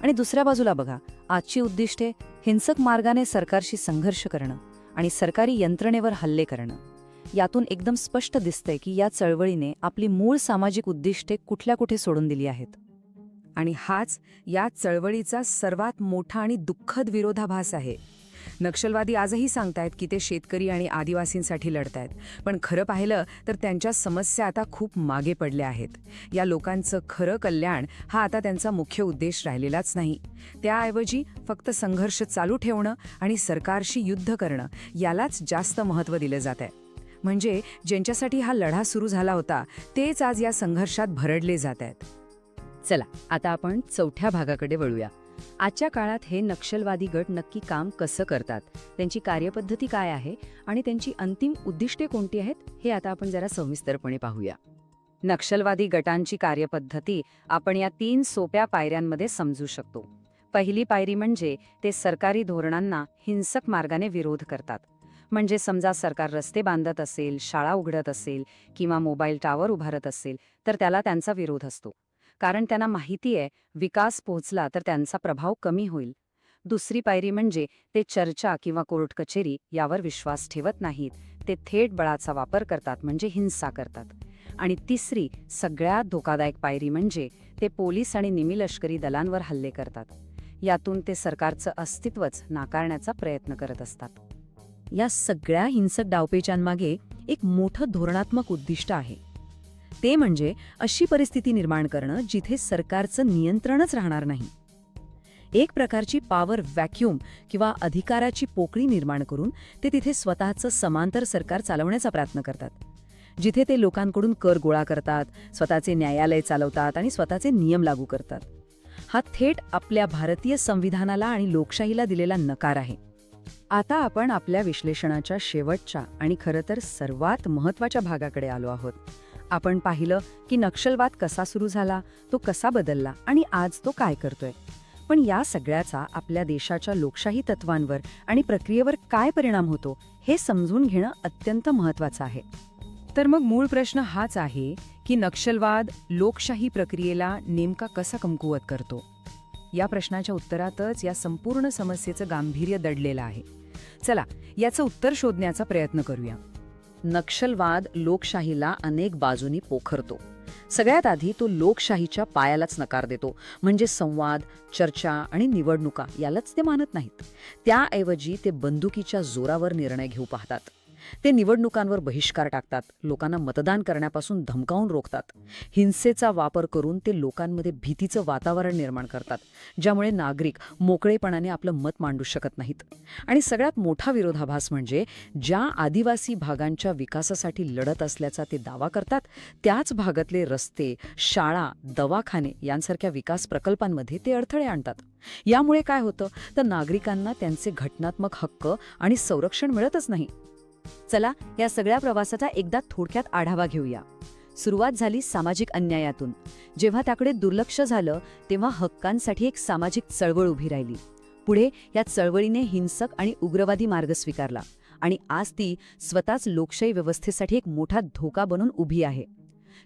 आणि दुसऱ्या बाजूला बघा आजची उद्दिष्टे, हिंसक मार्गाने सरकारशी संघर्ष करणं आणि सरकारी यंत्रणेवर हल्ले करणं. यातून एकदम स्पष्ट दिसतंय की या चळवळीने आपली मूळ सामाजिक उद्दिष्टे कुठे सोडून दिली आहेत. आणि हाच या चळवळीचा सर्वात मोठा आणि दुःखद विरोधाभास आहे. नक्षलवादी आजही सांगतायत की ते शेतकरी आणि आदिवासींसाठी लढतायत, पण खरं पाहिलं तर त्यांच्या समस्या आता खूप मागे पडल्या आहेत. या लोकांचं खरं कल्याण हा आता त्यांचा मुख्य उद्देश राहिलेलाच नाही. त्याऐवजी फक्त संघर्ष चालू ठेवणं आणि सरकारशी युद्ध करणं यालाच जास्त महत्त्व दिलं जात आहे. म्हणजे ज्यांच्यासाठी हा लढा सुरू झाला होता तेच आज या संघर्षात भरडले जात आहेत. चला आता आपण चौथ्या भागाकडे वळूया. आजच्या काळात हे नक्षलवादी गट नक्की काम कसं करतात, त्यांची कार्यपद्धती काय आहे आणि त्यांची अंतिम उद्दिष्टे कोणती आहेत हे आता आपण जरा सविस्तरपणे पाहूया. नक्षलवादी गटांची कार्यपद्धती आपण या 3 सोप्या पायऱ्यांमध्ये समजू शकतो. पहिली पायरी म्हणजे ते सरकारी धोरणांना हिंसक मार्गाने विरोध करतात. म्हणजे समजा सरकार रस्ते बांधत असेल, शाळा उघडत असेल किंवा मोबाईल टावर उभारत असेल तर त्याला त्यांचा विरोध असतो. कारण त्यांना माहिती आहे विकास पोहोचला तर त्यांचा प्रभाव कमी होईल. दुसरी पायरी म्हणजे ते चर्चा किंवा कोर्ट कचेरी यावर विश्वास ठेवत नाहीत. ते थेट बळाचा वापर करतात म्हणजे हिंसा करतात. आणि तिसरी सगळ्यात धोकादायक पायरी म्हणजे ते पोलीस आणि निमलष्करी दलांवर हल्ले करतात. यातून ते सरकारचं अस्तित्वच नाकारण्याचा प्रयत्न करत असतात. या सगळ्या हिंसक डावपेचांमागे एक मोठं धोरणात्मक उद्दिष्ट आहे. ते म्हणजे अशी परिस्थिती निर्माण करणं जिथे सरकारचं नियंत्रणच राहणार नाही. एक प्रकारची पॉवर व्हॅक्यूम किंवा अधिकाराची पोकळी निर्माण करून ते तिथे स्वतःचं समांतर सरकार चालवण्याचा प्रयत्न करतात. जिथे ते लोकांकडून कर गोळा करतात, स्वतःचे न्यायालय चालवतात आणि स्वतःचे नियम लागू करतात. हा थेट आपल्या भारतीय संविधानाला आणि लोकशाहीला दिलेला नकार आहे. आता आपण आपल्या विश्लेषणाच्या शेवटच्या आणि खरं तर सर्वात महत्त्वाच्या भागाकडे आलो आहोत. आपण पाहिलं की नक्षलवाद कसा सुरू झाला, तो कसा बदलला आणि आज तो काय करतोय. पण या सगळ्याचा आपल्या देशाच्या लोकशाही तत्वांवर आणि प्रक्रियेवर काय परिणाम होतो हे समजून घेणं अत्यंत महत्त्वाचं आहे. तर मग मूळ प्रश्न हाच आहे की नक्षलवाद लोकशाही प्रक्रियेला नेमका कसा कमकुवत करतो. या प्रश्नाच्या उत्तरातच या संपूर्ण समस्येचं गांभीर्य दडलेलं आहे. चला याचं उत्तर शोधण्याचा प्रयत्न करूया. नक्षलवाद लोकशाहीला अनेक बाजूनी पोखरतो. सगळ्यात आधी तो लोकशाहीच्या पायालाच नकार देतो. म्हणजे संवाद, चर्चा आणि निवडणुका यालाच ते मानत नाहीत. त्याऐवजी ते बंदुकीच्या जोरावर निर्णय घेऊ पाहतात. ते निवडणुकांवर बहिष्कार टाकतात, लोकांना मतदान करण्यापासून धमकावून रोखतात. हिंसेचा वापर करून ते लोकांमध्ये भीतीचं वातावरण निर्माण करतात, ज्यामुळे नागरिक मोकळेपणाने आपलं मत मांडू शकत नाहीत. आणि सगळ्यात मोठा विरोधाभास म्हणजे ज्या आदिवासी भागांच्या विकासासाठी लढत असल्याचा ते दावा करतात, त्याच भागातले रस्ते, शाळा, दवाखाने यांसारख्या विकास प्रकल्पांमध्ये ते अडथळे आणतात. यामुळे काय होतं तर नागरिकांना त्यांचे घटनात्मक हक्क आणि संरक्षण मिळतच नाही. चला या सगळ्या प्रवासाचा एकदा थोडक्यात आढावा घेऊया. सुरुवात झाली सामाजिक अन्यायातून. जेव्हा त्याकडे दुर्लक्ष झालं तेव्हा हक्कांसाठी एक सामाजिक चळवळ उभी राहिली. पुढे या चळवळीने हिंसक आणि उग्रवादी मार्ग स्वीकारला आणि आज ती स्वतःच लोकशाही व्यवस्थेसाठी एक मोठा धोका बनून उभी आहे.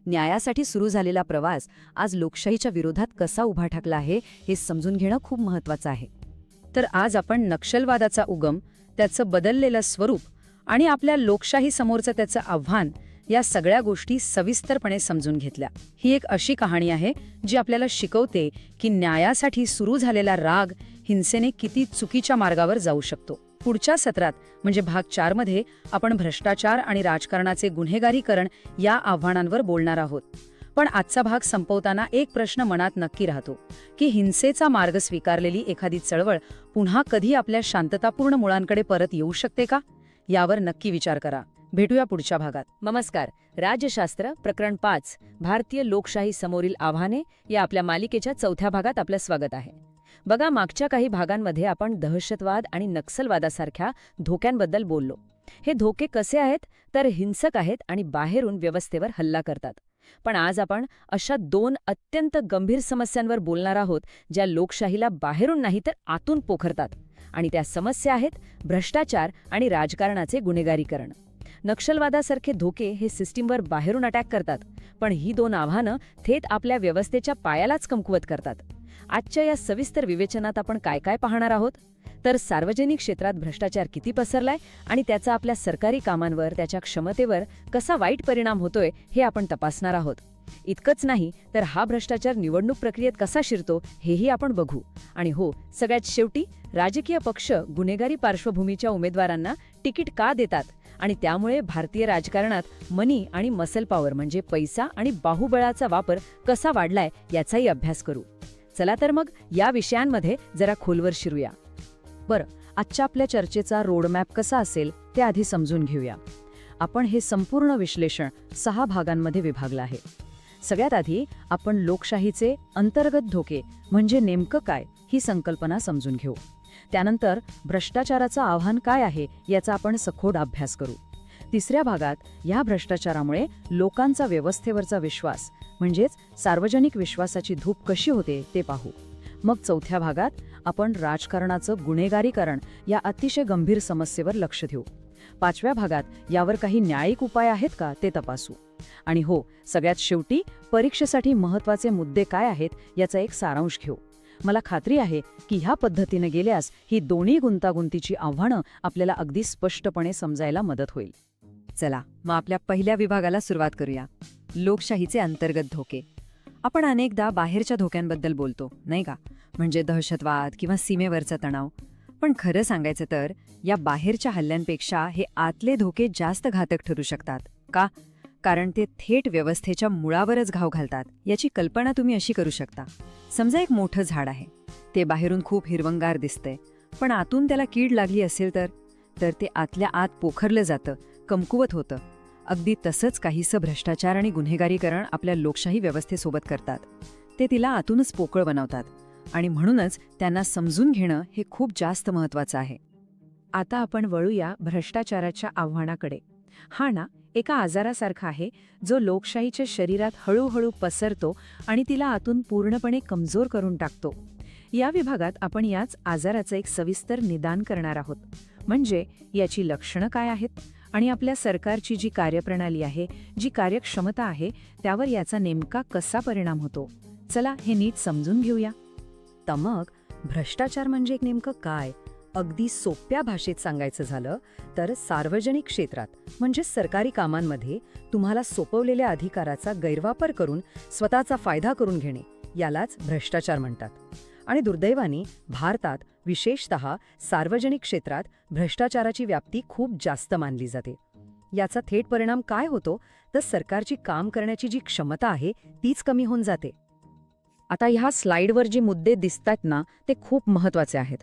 न्यायासाठी सुरू झालेला प्रवास आज लोकशाहीच्या विरोधात कसा उभा ठाकला आहे हे समजून घेणं खूप महत्वाचं आहे. तर आज आपण नक्षलवादाचा उगम, त्याचं बदललेलं स्वरूप आणि आपल्या लोकशाही समोरचं त्याचं आव्हान या सगळ्या गोष्टी सविस्तरपणे समजून घेतल्या. ही एक अशी कहाणी आहे जी आपल्याला शिकवते की न्यायासाठी सुरू झालेला राग हिंसेने किती चुकीच्या मार्गावर जाऊ शकतो. पुढच्या सत्रात म्हणजे भाग 4 मध्ये आपण भ्रष्टाचार आणि राजकारणाचे गुन्हेगारीकरण या आव्हानांवर बोलणार आहोत. पण आजचा भाग संपवताना एक प्रश्न मनात नक्की राहतो की हिंसेचा मार्ग स्वीकारलेली एखादी चळवळ पुन्हा कधी आपल्या शांततापूर्ण मुळांकडे परत येऊ शकते का, यावर नक्की विचार करा. भेटूया पुढच्या भागात. नमस्कार. राज्यशास्त्र प्रकरण 5 भारतीय लोकशाही समोरील आव्हाने या आपल्या मालिकेच्या 4थ्या भागात आपलं स्वागत आहे. बघा, मागच्या काही भागांमध्ये आपण दहशतवाद आणि नक्सलवादासारख्या धोक्यांबद्दल बोललो. हे धोके कसे आहेत तर हिंसक आहेत आणि बाहेरून व्यवस्थेवर हल्ला करतात. पण आज आपण अशा 2 अत्यंत गंभीर समस्यांवर बोलणार आहोत ज्या लोकशाहीला बाहेरून नाही तर आतून पोखरतात. आणि त्या समस्या आहेत भ्रष्टाचार आणि राजकारणाचे गुन्हेगारीकरण. नक्षलवादासारखे धोके हे सिस्टीमवर बाहेरून अटॅक करतात, पण ही 2 आव्हानं थेट आपल्या व्यवस्थेच्या पायालाच कमकुवत करतात. आजच्या या सविस्तर विवेचनात आपण काय काय पाहणार आहोत तर सार्वजनिक क्षेत्रात भ्रष्टाचार किती पसरलाय आणि त्याचा आपल्या सरकारी कामांवर, त्याच्या क्षमतेवर कसा वाईट परिणाम होतोय हे आपण तपासणार आहोत. इतकंच नाही तर हा भ्रष्टाचार निवडणूक प्रक्रियेत कसा शिरतो हेही आपण बघू. आणि हो, सगळ्यात शेवटी राजकीय पक्ष गुन्हेगारी पार्श्वभूमीच्या उमेदवारांना तिकीट का देतात आणि त्यामुळे भारतीय राजकारणात मनी आणि मसल पॉवर म्हणजे पैसा आणि बाहुबळाचा वापर कसा वाढलाय याचाही अभ्यास करू. चला तर मग या विषयांमध्ये जरा खोलवर शिरूया. बरं, आजच्या आपल्या चर्चेचा रोडमॅप कसा असेल ते आधी समजून घेऊया. आपण हे संपूर्ण विश्लेषण 6 भागांमध्ये विभागलं आहे. सगळ्यात आधी आपण लोकशाहीचे अंतर्गत धोके म्हणजे नेमकं काय ही संकल्पना समजून घेऊ. त्यानंतर भ्रष्टाचाराचं आव्हान काय आहे याचा आपण सखोल अभ्यास करू. तिसऱ्या भागात या भ्रष्टाचारामुळे लोकांचा व्यवस्थेवरचा विश्वास म्हणजेच सार्वजनिक विश्वासाची धूप कशी होते ते पाहू. मग चौथ्या भागात आपण राजकारणाचं गुन्हेगारीकरण या अतिशय गंभीर समस्येवर लक्ष देऊ. 5व्या भागात यावर काही न्यायिक उपाय आहेत का ते तपासू. आणि हो, सगळ्यात शेवटी परीक्षेसाठी महत्त्वाचे मुद्दे काय आहेत याचा एक सारांश घेऊ. मला खात्री आहे की ह्या पद्धतीने गेल्यास ही दोन्ही गुंतागुंतीची आव्हानं आपल्याला अगदी स्पष्टपणे समजायला मदत होईल. चला मग आपल्या पहिल्या विभागाला सुरुवात करूया. लोकशाहीचे अंतर्गत धोके. आपण अनेकदा बाहेरच्या धोक्यांबद्दल बोलतो, नाही का, म्हणजे दहशतवाद किंवा सीमेवरचा तणाव. पण खरं सांगायचं तर या बाहेरच्या हल्ल्यांपेक्षा हे आतले धोके जास्त घातक ठरू शकतात. का? कारण ते थेट व्यवस्थेच्या मुळावरच घाव घालतात. याची कल्पना तुम्ही अशी करू शकता. समजा एक मोठं झाड आहे. ते बाहेरून खूप हिरवंगार दिसतंय, पण आतून त्याला कीड लागली असेल तर ते आतल्या आत पोखरलं जातं, कमकुवत होतं. अगदी तसंच काहीसं भ्रष्टाचार आणि गुन्हेगारीकरण आपल्या लोकशाही व्यवस्थेसोबत करतात. ते तिला आतूनच पोकळ बनवतात आणि म्हणूनच त्यांना समजून घेणं हे खूप जास्त महत्त्वाचं आहे. आता आपण वळूया भ्रष्टाचाराच्या आव्हानाकडे. हा ना एका आजारासारखा आहे जो लोकशाहीच्या शरीरात हळूहळू पसरतो आणि तिला आतून पूर्णपणे कमजोर करून टाकतो. या विभागात आपण याच आजाराचं एक सविस्तर निदान करणार आहोत. म्हणजे याची लक्षणं काय आहेत आणि आपल्या सरकारची जी कार्यप्रणाली आहे, जी कार्यक्षमता आहे, त्यावर याचा नेमका कसा परिणाम होतो. चला हे नीट समजून घेऊया. तर मग भ्रष्टाचार म्हणजे नेमकं काय? अगदी सोप्या भाषेत सांगायचं झालं तर सार्वजनिक क्षेत्रात म्हणजे सरकारी कामांमध्ये तुम्हाला सोपवलेल्या अधिकाराचा गैरवापर करून स्वतःचा फायदा करून घेणे यालाच भ्रष्टाचार म्हणतात. आणि दुर्दैवाने भारतात विशेषतः सार्वजनिक क्षेत्रात भ्रष्टाचाराची व्याप्ती खूप जास्त मानली जाते. याचा थेट परिणाम काय होतो तर सरकारची काम करण्याची जी क्षमता आहे तीच कमी होऊन जाते. आता ह्या स्लाइडवर जे मुद्दे दिसतात ना ते खूप महत्त्वाचे आहेत.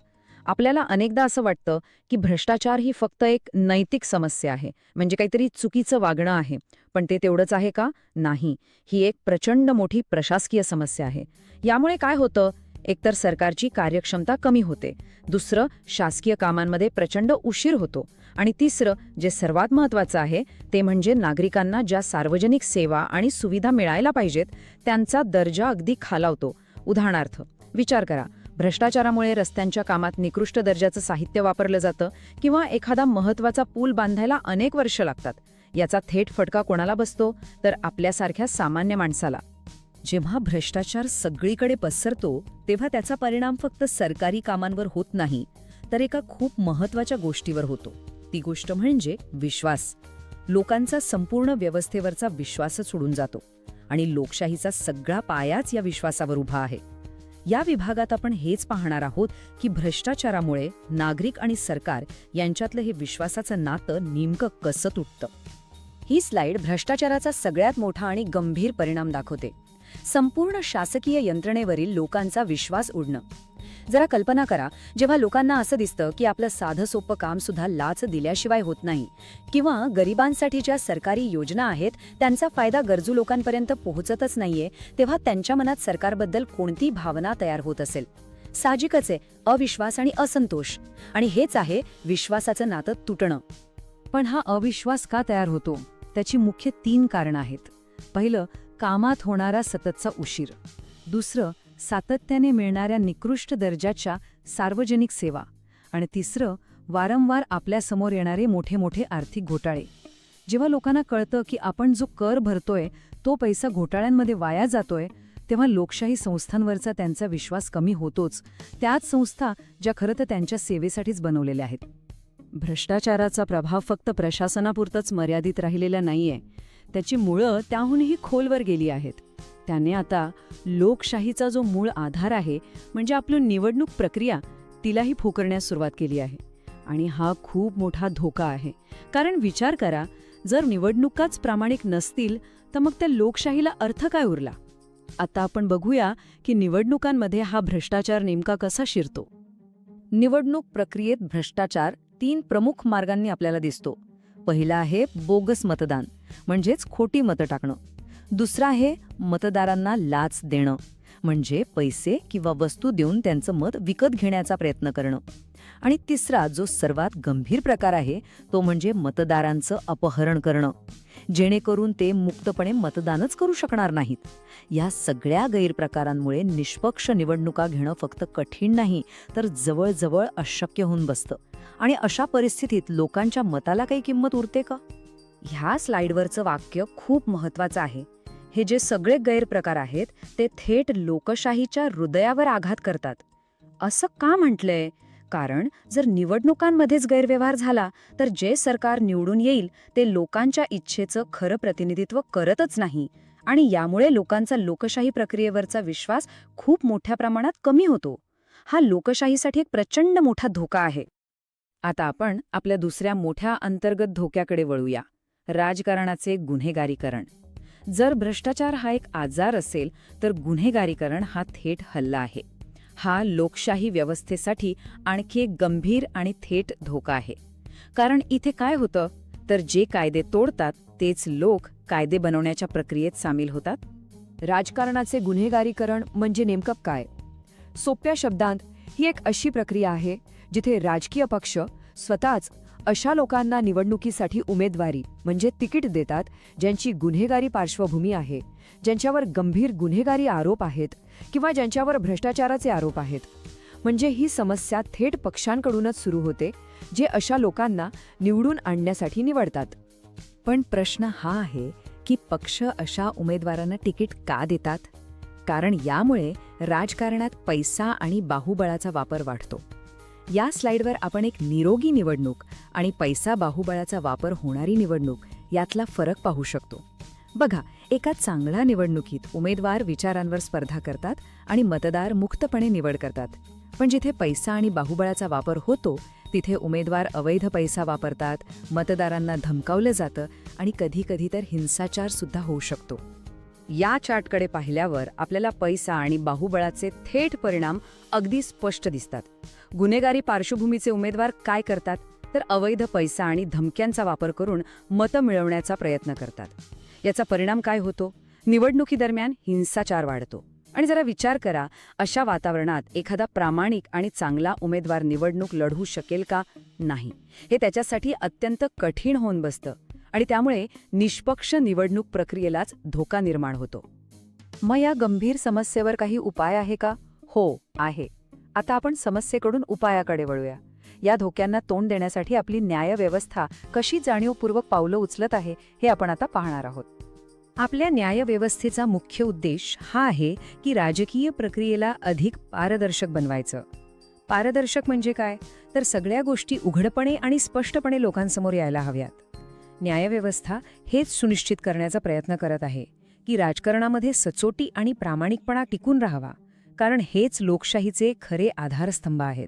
आपल्याला अनेकदा असं वाटतं की भ्रष्टाचार ही फक्त एक नैतिक समस्या आहे, म्हणजे काहीतरी चुकीचं वागणं आहे. पण ते तेवढंच आहे का? नाही. ही एक प्रचंड मोठी प्रशासकीय समस्या आहे. यामुळे काय होतं? एकतर सरकारची कार्यक्षमता कमी होते, दुसरं शासकीय कामांमध्ये प्रचंड उशीर होतो, आणि तिसरं जे सर्वात महत्त्वाचं आहे ते म्हणजे नागरिकांना ज्या सार्वजनिक सेवा आणि सुविधा मिळायला पाहिजेत त्यांचा दर्जा अगदी खालावतो. उदाहरणार्थ विचार करा, भ्रष्टाचारामुळे रस्त्यांच्या कामात निकृष्ट दर्जाचं साहित्य वापरलं जातं किंवा एखादा महत्त्वाचा पूल बांधायला अनेक वर्ष लागतात. याचा थेट फटका कोणाला बसतो? तर आपल्यासारख्या सामान्य माणसाला. जेव्हा भ्रष्टाचार सगळीकडे पसरतो तेव्हा त्याचा परिणाम फक्त सरकारी कामांवर होत नाही, तर एका खूप महत्त्वाच्या गोष्टीवर होतो. ती गोष्ट म्हणजे विश्वास. लोकांचा संपूर्ण व्यवस्थेवरचा विश्वासच उडून जातो आणि लोकशाहीचा सगळा पायाच या विश्वासावर उभा आहे. या विभागात आपण हेच पाहणार आहोत की भ्रष्टाचारामुळे नागरिक आणि सरकार यांच्यातलं हे विश्वासाचं नातं नेमकं कसं तुटतं. ही स्लाइड भ्रष्टाचाराचा सगळ्यात मोठा आणि गंभीर परिणाम दाखवते. संपूर्ण शासकीय यंत्रणेवरील लोकांचा विश्वास उडणं. जरा कल्पना करा, जेव्हा लोकांना असं दिसतं की आपलं साधं सोपं काम सुद्धा लाच दिल्याशिवाय होत नाही, किंवा गरिबांसाठी ज्या सरकारी योजना आहेत त्यांचा फायदा गरजू लोकांपर्यंत पोहोचतच नाहीये, तेव्हा त्यांच्या मनात सरकारबद्दल कोणती भावना तयार होत असेल? साहजिकच आहे, अविश्वास आणि असंतोष. आणि हेच आहे विश्वासाचं नातं तुटणं. पण हा अविश्वास का तयार होतो? त्याची मुख्य 3 कारणं आहेत. पहिलं, कामात होणारा सततचा उशीर. दुसरं, सातत्याने मिळणाऱ्या निकृष्ट दर्जाच्या सार्वजनिक सेवा. आणि तिसरं, वारंवार आपल्यासमोर येणारे मोठे मोठे आर्थिक घोटाळे. जेव्हा लोकांना कळतं की आपण जो कर भरतोय तो पैसा घोटाळ्यांमध्ये वाया जातोय, तेव्हा लोकशाही संस्थांवरचा त्यांचा विश्वास कमी होतोच. त्याच संस्था ज्या खरं तर त्यांच्या सेवेसाठीच बनवलेल्या आहेत. भ्रष्टाचाराचा प्रभाव फक्त प्रशासनापुरतच मर्यादित राहिलेला नाहीये, त्याची मुळं त्याहूनही खोलवर गेली आहेत. त्याने आता लोकशाहीचा जो मूळ आधार आहे, म्हणजे आपली निवडणूक प्रक्रिया, तिलाही फुकरण्यास सुरुवात केली आहे. आणि हा खूप मोठा धोका आहे. कारण विचार करा, जर निवडणुकाच प्रामाणिक नसतील तर मग त्या लोकशाहीला अर्थ काय उरला? आता आपण बघूया की निवडणुकांमध्ये हा भ्रष्टाचार नेमका कसा शिरतो. निवडणूक प्रक्रियेत भ्रष्टाचार 3 प्रमुख मार्गांनी आपल्याला दिसतो. पहिला आहे बोगस मतदान, म्हणजेच खोटी मतं टाकणं. दुसरा आहे मतदारांना लाच देणं, म्हणजे पैसे किंवा वस्तू देऊन त्यांचं मत विकत घेण्याचा प्रयत्न करणं. आणि तिसरा, जो सर्वात गंभीर प्रकार आहे, तो म्हणजे मतदारांचं अपहरण करणं, जेणेकरून ते मुक्तपणे मतदानच करू शकणार नाहीत. या सगळ्या गैरप्रकारांमुळे निष्पक्ष निवडणुका घेणं फक्त कठीण नाही, तर जवळजवळ अशक्य होऊन बसतं. आणि अशा परिस्थितीत लोकांच्या मताला काही किंमत उरते का? ह्या स्लाइडवरचं वाक्य खूप महत्वाचं आहे. हे जे सगळे गैरप्रकार आहेत ते थेट लोकशाहीच्या हृदयावर आघात करतात. असं का म्हटलंय? कारण जर निवडणुकांमध्येच गैरव्यवहार झाला तर जे सरकार निवडून येईल ते लोकांच्या इच्छेचं खरं प्रतिनिधित्व करतच नाही, आणि यामुळे लोकांचा लोकशाही प्रक्रियेवरचा विश्वास खूप मोठ्या प्रमाणात कमी होतो. हा लोकशाहीसाठी एक प्रचंड मोठा धोका आहे. आता आपण आपल्या दुसऱ्या मोठ्या अंतर्गत धोक्याकडे वळूया, राजकारणाचे गुन्हेगारीकरण. जर भ्रष्टाचार हा एक आजार असेल तर गुन्हेगारीकरण हा थेट हल्ला आहे. हा लोकशाही व्यवस्थेसाठी आणखी एक गंभीर आणि थेट धोका आहे. कारण इथे काय होतं, तर जे कायदे तोडतात तेच लोक कायदे बनवण्याच्या प्रक्रियेत सामील होतात. राजकारणाचे गुन्हेगारीकरण म्हणजे नेमकं काय? सोप्या शब्दांत, ही एक अशी प्रक्रिया आहे जिथे राजकीय पक्ष स्वतःच अशा लोकांना निवडणुकीसाठी उमेदवारी म्हणजे तिकीट देतात ज्यांची गुन्हेगारी पार्श्वभूमी आहे, ज्यांच्यावर गंभीर गुन्हेगारी आरोप आहेत किंवा ज्यांच्यावर भ्रष्टाचाराचे आरोप आहेत. म्हणजे ही समस्या थेट पक्षांकडूनच सुरू होते, जे अशा लोकांना निवडून आणण्यासाठी निवडतात. पण प्रश्न हा आहे की पक्ष अशा उमेदवारांना तिकीट का देतात? कारण यामुळे राजकारणात पैसा आणि बाहुबळाचा वापर वाढतो. या स्लाइडवर आपण एक निरोगी निवडणूक आणि पैसा बाहुबळाचा वापर होणारी निवडणूक यातला फरक पाहू शकतो. बघा, एका चांगल्या निवडणुकीत उमेदवार विचारांवर स्पर्धा करतात आणि मतदार मुक्तपणे निवड करतात. पण जिथे पैसा आणि बाहुबळाचा वापर होतो तिथे उमेदवार अवैध पैसा वापरतात, मतदारांना धमकावलं जातं आणि कधी-कधी तर हिंसाचार सुद्धा होऊ शकतो. या चार्टकडे पाहिल्यावर आपल्याला पैसा आणि बाहुबळाचे थेट परिणाम अगदी स्पष्ट दिसतात. गुन्हेगारी पार्श्वभूमीचे उमेदवार काय करतात, तर अवैध पैसा आणि धमक्यांचा वापर करून मतं मिळवण्याचा प्रयत्न करतात. याचा परिणाम काय होतो? निवडणुकीदरम्यान हिंसाचार वाढतो. आणि जरा विचार करा, अशा वातावरणात एखादा प्रामाणिक आणि चांगला उमेदवार निवडणूक लढवू शकेल का? नाही. हे त्याच्यासाठी अत्यंत कठीण होऊन बसतं आणि त्यामुळे निष्पक्ष निवडणूक प्रक्रियेलाच धोका निर्माण होतो. मग या गंभीर समस्येवर काही उपाय आहे का? हो, आहे. आता आपण समस्येकडून उपायाकडे वळूया. या धोक्यांना तोंड देण्यासाठी आपली न्यायव्यवस्था कशी जाणीवपूर्वक पावलं उचलत आहे हे आपण आता पाहणार आहोत. आपल्या न्यायव्यवस्थेचा मुख्य उद्देश हा आहे की राजकीय प्रक्रियेला अधिक पारदर्शक बनवायचं. पारदर्शक म्हणजे काय? तर सगळ्या गोष्टी उघडपणे आणि स्पष्टपणे लोकांसमोर यायला हव्यात. न्यायव्यवस्था हेच सुनिश्चित करण्याचा प्रयत्न करत आहे की राजकारणामध्ये सचोटी आणि प्रामाणिकपणा टिकून राहावा, कारण हेच लोकशाहीचे खरे आधारस्तंभ आहेत.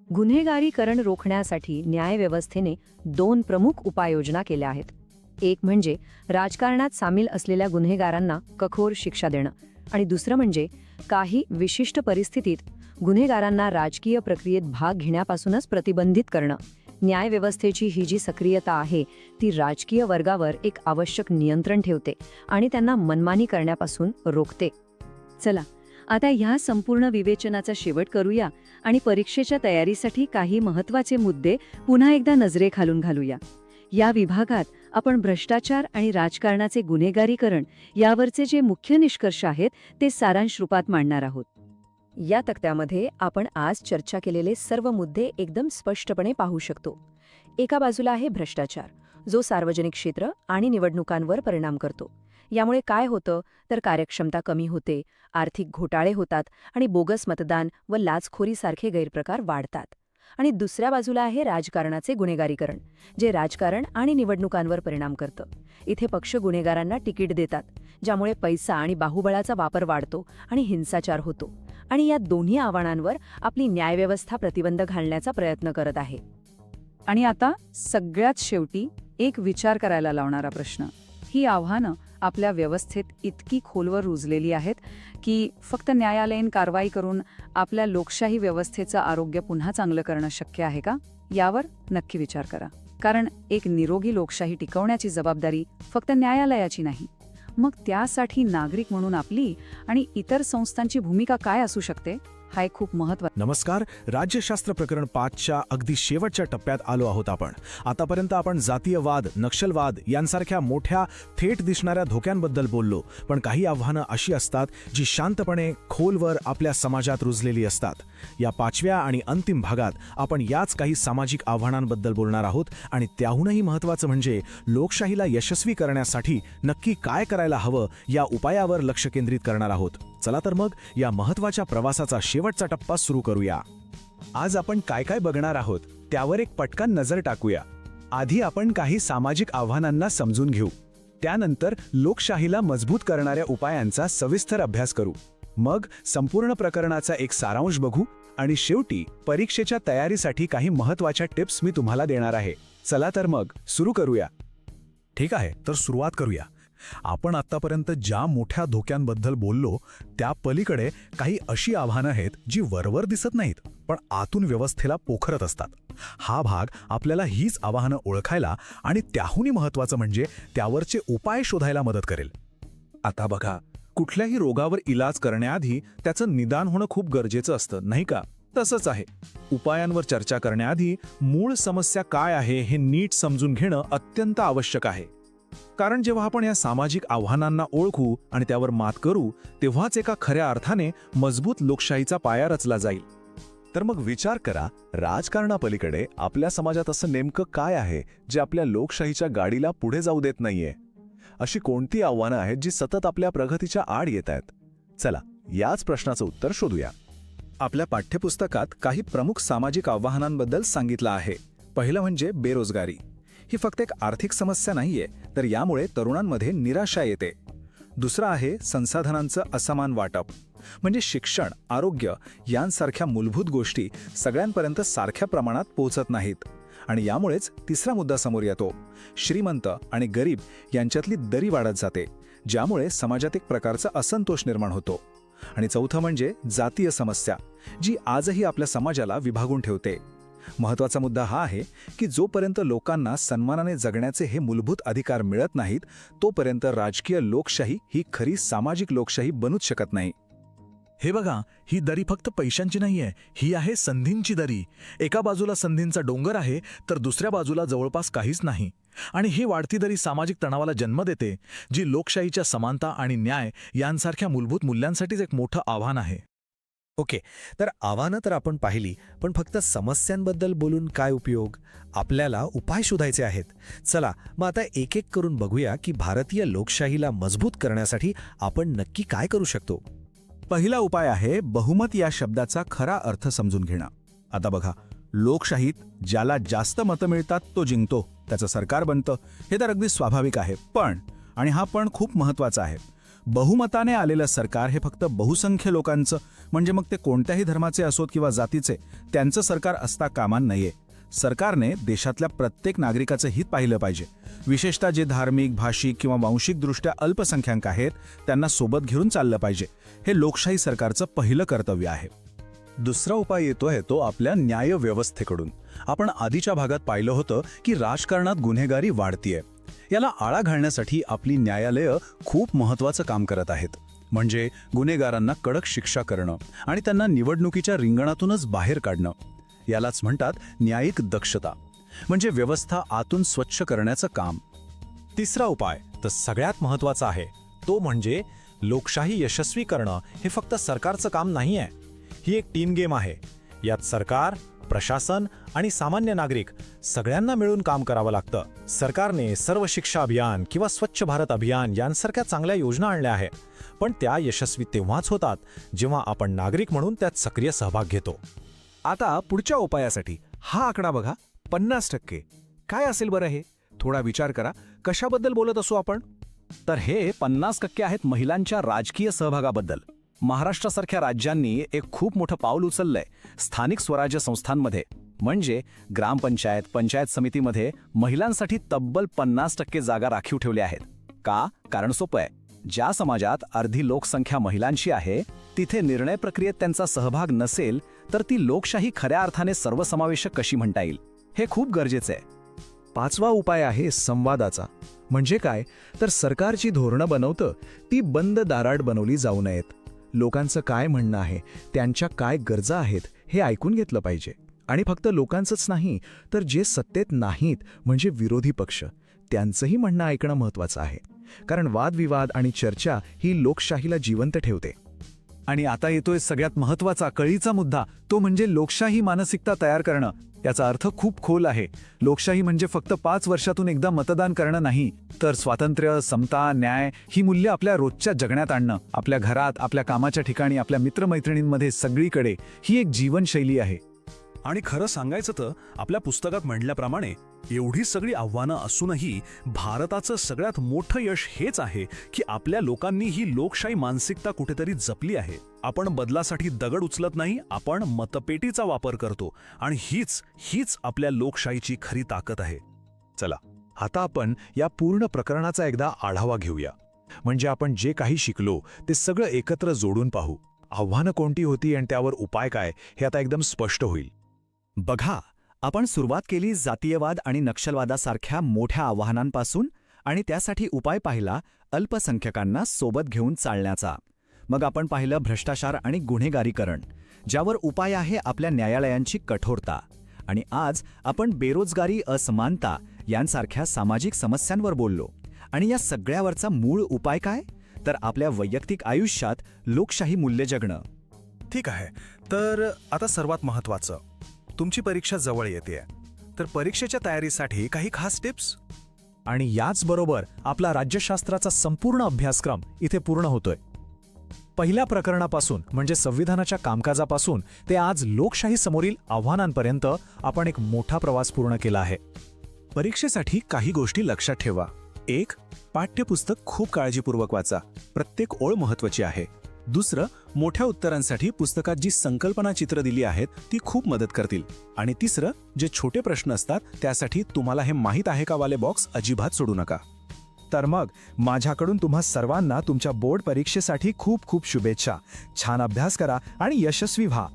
गुन्हेगारीकरण रोखण्यासाठी न्यायव्यवस्थेने 2 प्रमुख उपाययोजना केल्या आहेत. एक म्हणजे राजकारणात सामील असलेल्या गुन्हेगारांना कठोर शिक्षा देणं, आणि दुसरं म्हणजे काही विशिष्ट परिस्थितीत गुन्हेगारांना राजकीय प्रक्रियेत भाग घेण्यापासूनच प्रतिबंधित करणं. न्यायव्यवस्थेची ही जी सक्रियता आहे ती राजकीय वर्गावर एक आवश्यक नियंत्रण ठेवते आणि त्यांना मनमानी करण्यापासून रोखते. चला, आता ह्या संपूर्ण विवेचनाचा शेवट करूया आणि परीक्षेच्या तयारीसाठी काही महत्त्वाचे मुद्दे पुन्हा एकदा नजरेखालून घालूया. या विभागात आपण भ्रष्टाचार आणि राजकारणाचे गुन्हेगारीकरण यावरचे जे मुख्य निष्कर्ष आहेत ते सारांश रूपात मांडणार आहोत. या तक्त्यामध्ये आपण आज चर्चा केलेले सर्व मुद्दे एकदम स्पष्टपणे पाहू शकतो. एका बाजूला आहे भ्रष्टाचार, जो सार्वजनिक क्षेत्र आणि निवडणुकांवर परिणाम करतो. यामुळे काय होतं तर कार्यक्षमता कमी होते, आर्थिक घोटाळे होतात आणि बोगस मतदान व लाचखोरीसारखे गैरप्रकार वाढतात. आणि दुसऱ्या बाजूला आहे राजकारणाचे गुन्हेगारीकरण, जे राजकारण आणि निवडणुकांवर परिणाम करतं. इथे पक्ष गुन्हेगारांना तिकीट देतात, ज्यामुळे पैसा आणि बाहुबळाचा वापर वाढतो आणि हिंसाचार होतो. आणि या दोन्ही आव्हानांवर आपली न्यायव्यवस्था प्रतिबंध घालण्याचा प्रयत्न करत आहे. आणि आता सगळ्यात शेवटी एक विचार करायला लावणारा प्रश्न. ही आव्हानं आपल्या व्यवस्थेत इतकी खोलवर रुजलेली आहेत की फक्त न्यायालयीन कारवाई करून आपल्या लोकशाही व्यवस्थेचं आरोग्य पुन्हा चांगलं करणं शक्य आहे का? यावर नक्की विचार करा. कारण एक निरोगी लोकशाही टिकवण्याची जबाबदारी फक्त न्यायालयाची नाही. मग त्यासाठी नागरिक म्हणून आपली आणि इतर संस्थांची भूमिका काय असू शकते? हा एक खूप महत्त्वाचा. नमस्कार. राज्यशास्त्र प्रकरण 5च्या अगदी शेवटच्या टप्प्यात आलो आहोत आपण. आतापर्यंत आपण जातीयवाद, नक्षलवाद यांसारख्या मोठ्या थेट दिसणाऱ्या धोक्यांबद्दल बोललो, पण काही आव्हानं अशी असतात जी शांतपणे खोलवर आपल्या समाजात रुजलेली असतात. या 5व्या आणि अंतिम भागात आपण याच काही सामाजिक आव्हानांबद्दल बोलणार आहोत आणि त्याहूनही महत्त्वाचं म्हणजे लोकशाहीला यशस्वी करण्यासाठी नक्की काय करायला हवं या उपायावर लक्ष केंद्रित करणार आहोत. चला तर मग या महत्त्वाच्या प्रवासाचा शेवटचा टप्पा सुरू करूया. आज आपण काय काय बघणार आहोत त्यावर एक पटकन नजर टाकूया. आधी आपण काही सामाजिक आव्हानांना समजून घेऊ, त्यानंतर लोकशाहीला मजबूत करणाऱ्या उपायांचा सविस्तर अभ्यास करू, मग संपूर्ण प्रकरणाचा एक सारांश बघू आणि शेवटी परीक्षेच्या तयारीसाठी काही महत्त्वाच्या टिप्स मी तुम्हाला देणार आहे. चला तर मग सुरू करूया. ठीक आहे, तर सुरुवात करूया. आपण आतापर्यंत ज्या मोठ्या धोक्यांबद्दल बोललो त्या पलीकडे काही अशी आव्हानं आहेत जी वरवर दिसत नाहीत पण आतून व्यवस्थेला पोखरत असतात. हा भाग आपल्याला हीच आव्हानं ओळखायला आणि त्याहूनही महत्त्वाचं म्हणजे त्यावरचे उपाय शोधायला मदत करेल. आता बघा, कुठल्याही रोगावर इलाज करण्याआधी त्याचं निदान होणं खूप गरजेचं असतं, नाही का? तसंच आहे, उपायांवर चर्चा करण्याआधी मूळ समस्या काय आहे हे नीट समजून घेणं अत्यंत आवश्यक आहे. कारण जेव्हा आपण या सामाजिक आव्हानांना ओळखू आणि त्यावर मात करू तेव्हाच एका खऱ्या अर्थाने मजबूत लोकशाहीचा पाया रचला जाईल. तर मग विचार करा, राजकारणापलीकडे आपल्या समाजात असं नेमकं काय आहे जे आपल्या लोकशाहीच्या गाडीला पुढे जाऊ देत नाहीये? अशी कोणती आव्हानं आहेत जी सतत आपल्या प्रगतीच्या आड येत आहेत? चला, याच प्रश्नाचं उत्तर शोधूया. आपल्या पाठ्यपुस्तकात काही प्रमुख सामाजिक आव्हानांबद्दल सांगितलं आहे. पहिलं म्हणजे बेरोजगारी. ही फक्त एक आर्थिक समस्या नाहीये, तर यामुळे तरुणांमध्ये निराशा येते. दुसरं आहे संसाधनांचं असमान वाटप. म्हणजे शिक्षण, आरोग्य यांसारख्या मूलभूत गोष्टी सगळ्यांपर्यंत सारख्या प्रमाणात पोहोचत नाहीत. आणि यामुळेच तिसरा मुद्दा समोर येतो, श्रीमंत आणि गरीब यांच्यातली दरी वाढत जाते, ज्यामुळे समाजात एक प्रकारचा असंतोष निर्माण होतो. आणि चौथं म्हणजे जातीय समस्या, जी आजही आपल्या समाजाला विभागून ठेवते. महत्त्वाचा मुद्दा हा आहे की जोपर्यंत लोकांना सन्मानाने जगण्याचे हे मूलभूत अधिकार मिळत नाहीत, तोपर्यंत राजकीय लोकशाही ही खरी सामाजिक लोकशाही बनूच शकत नाही. हे बघा, ही दरी फक्त पैशांची नाहीये, ही आहे संधींची दरी. एका बाजूला संधींचा डोंगर आहे तर दुसऱ्या बाजूला जवळपास काहीच नाही. आणि ही वाढती दरी सामाजिक तणावाला जन्म देते, जी लोकशाहीच्या समानता आणि न्याय यांसारख्या मूलभूत मूल्यांसाठीच एक मोठं आव्हान आहे. ओके, तर आव्हानं तर आपण पाहिली, पण फक्त समस्यांबद्दल बोलून काय उपयोग? आपल्याला उपाय शोधायचे आहेत. चला मग आता एक एक करून बघूया की भारतीय लोकशाहीला मजबूत करण्यासाठी आपण नक्की काय करू शकतो. पहिला उपाय आहे बहुमत या शब्दाचा खरा अर्थ समजून घेणं. आता बघा, लोकशाहीत ज्याला जास्त मतं मिळतात तो जिंकतो, त्याचं सरकार बनतं, हे तर अगदी स्वाभाविक आहे. पण, आणि हा पण खूप महत्त्वाचा आहे, बहुमताने आलेलं सरकार हे फक्त बहुसंख्य लोकांचं, म्हणजे मग ते कोणत्याही धर्माचे असोत किंवा जातीचे, त्यांचं सरकार असता कामा नये. सरकारने देशातल्या प्रत्येक नागरिकाचं हित पाहिलं पाहिजे. विशेषतः जे धार्मिक, भाषिक किंवा वांशिकदृष्ट्या अल्पसंख्याक आहेत त्यांना सोबत घेऊन चाललं पाहिजे. हे लोकशाही सरकारचं पहिलं कर्तव्य आहे. दुसरा उपाय येतोय तो आपल्या न्याय व्यवस्थेकडून. आपण आधीच्या भागात पाहिलं होतं की राजकारणात गुन्हेगारी वाढतीये. याला आळा घालण्यासाठी आपली न्यायालयं खूप महत्त्वाचं काम करत आहेत. म्हणजे गुन्हेगारांना कडक शिक्षा करणं आणि त्यांना निवडणुकीच्या रिंगणातूनच बाहेर काढणं. यालाच म्हणतात न्यायिक दक्षता, म्हणजे व्यवस्था आतून स्वच्छ करण्याचं काम. तिसरा उपाय तर सगळ्यात महत्त्वाचा आहे, तो म्हणजे लोकशाही यशस्वी करणं हे फक्त सरकारचं काम नाही आहे. ही एक टीम गेम आहे. यात सरकार, प्रशासन आणि सामान्य नागरिक सगळ्यांना मिळून काम करावं लागतं. सरकारने सर्व शिक्षा अभियान किंवा स्वच्छ भारत अभियान यांसारख्या चांगल्या योजना आणल्या आहेत, पण त्या यशस्वी तेव्हाच होतात जेव्हा आपण नागरिक म्हणून त्यात सक्रिय सहभाग घेतो. आता पुढच्या उपायासाठी हा आकडा बघा, 50%. काय असेल बरं हे? थोडा विचार करा, कशाबद्दल बोलत असू आपण? तर हे 50% आहेत महिलांच्या राजकीय सहभागाबद्दल. महाराष्ट्रासारख्या राज्यांनी एक खूप मोठं पाऊल उचललंय स्थानिक स्वराज्य संस्थांमध्ये. म्हणजे ग्रामपंचायत, पंचायत समितीमध्ये महिलांसाठी तब्बल 50% जागा राखीव ठेवल्या आहेत. का? कारण सोपं आहे. ज्या समाजात अर्धी लोकसंख्या महिलांची आहे तिथे निर्णय प्रक्रियेत त्यांचा सहभाग नसेल तर ती लोकशाही खऱ्या अर्थाने सर्वसमावेशक कशी म्हणता येईल, हे खूप गरजेचं आहे. पाचवा उपाय आहे संवादाचा. म्हणजे काय? तर सरकारची धोरणं बनवतं ती बंद दारात बनवली जाऊ नयेत. लोकांचं काय म्हणणं आहे, त्यांच्या काय गरजा आहेत हे ऐकून घेतलं पाहिजे. आणि फक्त लोकांचंच नाही, तर जे सत्तेत नाहीत म्हणजे विरोधी पक्ष, त्यांचंही म्हणणं ऐकणं महत्त्वाचं आहे. कारण वादविवाद आणि चर्चा ही लोकशाहीला जिवंत ठेवते. आणि आता येतोय सगळ्यात महत्त्वाचा कळीचा मुद्दा, तो म्हणजे लोकशाही मानसिकता तयार करणं. याचा अर्थ खूप खोल आहे. लोकशाही म्हणजे फक्त 5 वर्षातून एकदा मतदान करणं नाही, तर स्वातंत्र्य, समता, न्याय ही मूल्य आपल्या रोजच्या जगण्यात आणणं. आपल्या घरात, आपल्या कामाच्या ठिकाणी, आपल्या मित्रमैत्रिणींमध्ये, सगळीकडे ही एक जीवनशैली आहे. आणि खरं सांगायचं तर आपल्या पुस्तकात म्हटल्याप्रमाणे एवढी सगळी आव्हानं असूनही भारताचं सगळ्यात मोठं यश हेच आहे की आपल्या लोकांनी ही लोकशाही मानसिकता कुठेतरी जपली आहे. आपण बदलासाठी दगड उचलत नाही, आपण मतपेटीचा वापर करतो. आणि हीच आपल्या लोकशाहीची खरी ताकद आहे. चला आता आपण या पूर्ण प्रकरणाचा एकदा आढावा घेऊया. म्हणजे आपण जे काही शिकलो ते सगळं एकत्र जोडून पाहू. आव्हानं कोणती होती आणि त्यावर उपाय काय हे आता एकदम स्पष्ट होईल. बघा, आपण सुरुवात केली जातीयवाद आणि नक्षलवादासारख्या मोठ्या आव्हानांपासून आणि त्यासाठी उपाय पाहिला अल्पसंख्याकांना सोबत घेऊन चालण्याचा. मग आपण पाहिलं भ्रष्टाचार आणि गुन्हेगारीकरण, ज्यावर उपाय आहे आपल्या न्यायालयांची कठोरता. आणि आज आपण बेरोजगारी, असमानता यांसारख्या सामाजिक समस्यांवर बोललो. आणि या सगळ्यावरचा मूळ उपाय काय? तर आपल्या वैयक्तिक आयुष्यात लोकशाही मूल्य जगणं. ठीक आहे, तर आता सर्वात महत्त्वाचं, तुमची परीक्षा जवळ येते, तर परीक्षेच्या तयारीसाठी काही खास टिप्स. आणि याचबरोबर आपला राज्यशास्त्राचा संपूर्ण अभ्यासक्रम इथे पूर्ण होतोय. पहिल्या प्रकरणापासून म्हणजे संविधानाच्या कामकाजापासून ते आज लोकशाही समोरील आव्हानांपर्यंत आपण एक मोठा प्रवास पूर्ण केला आहे. परीक्षेसाठी काही गोष्टी लक्षात ठेवा. 1. पाठ्यपुस्तक खूप काळजीपूर्वक वाचा, प्रत्येक ओळ महत्त्वाची आहे. दुसरं, मोठ्या उत्तरांसाठी पुस्तकात जी संकल्पना चित्र दिली आहेत ती खूप मदत करतील. आणि तिसरं, जे छोटे प्रश्न असतात त्यासाठी तुम्हाला हे माहीत आहे का वाले बॉक्स अजिबात सोडू नका. तर मग माझ्याकडून तुम्हा सर्वांना तुमच्या बोर्ड परीक्षेसाठी खूप खूप शुभेच्छा. छान अभ्यास करा आणि यशस्वी व्हा.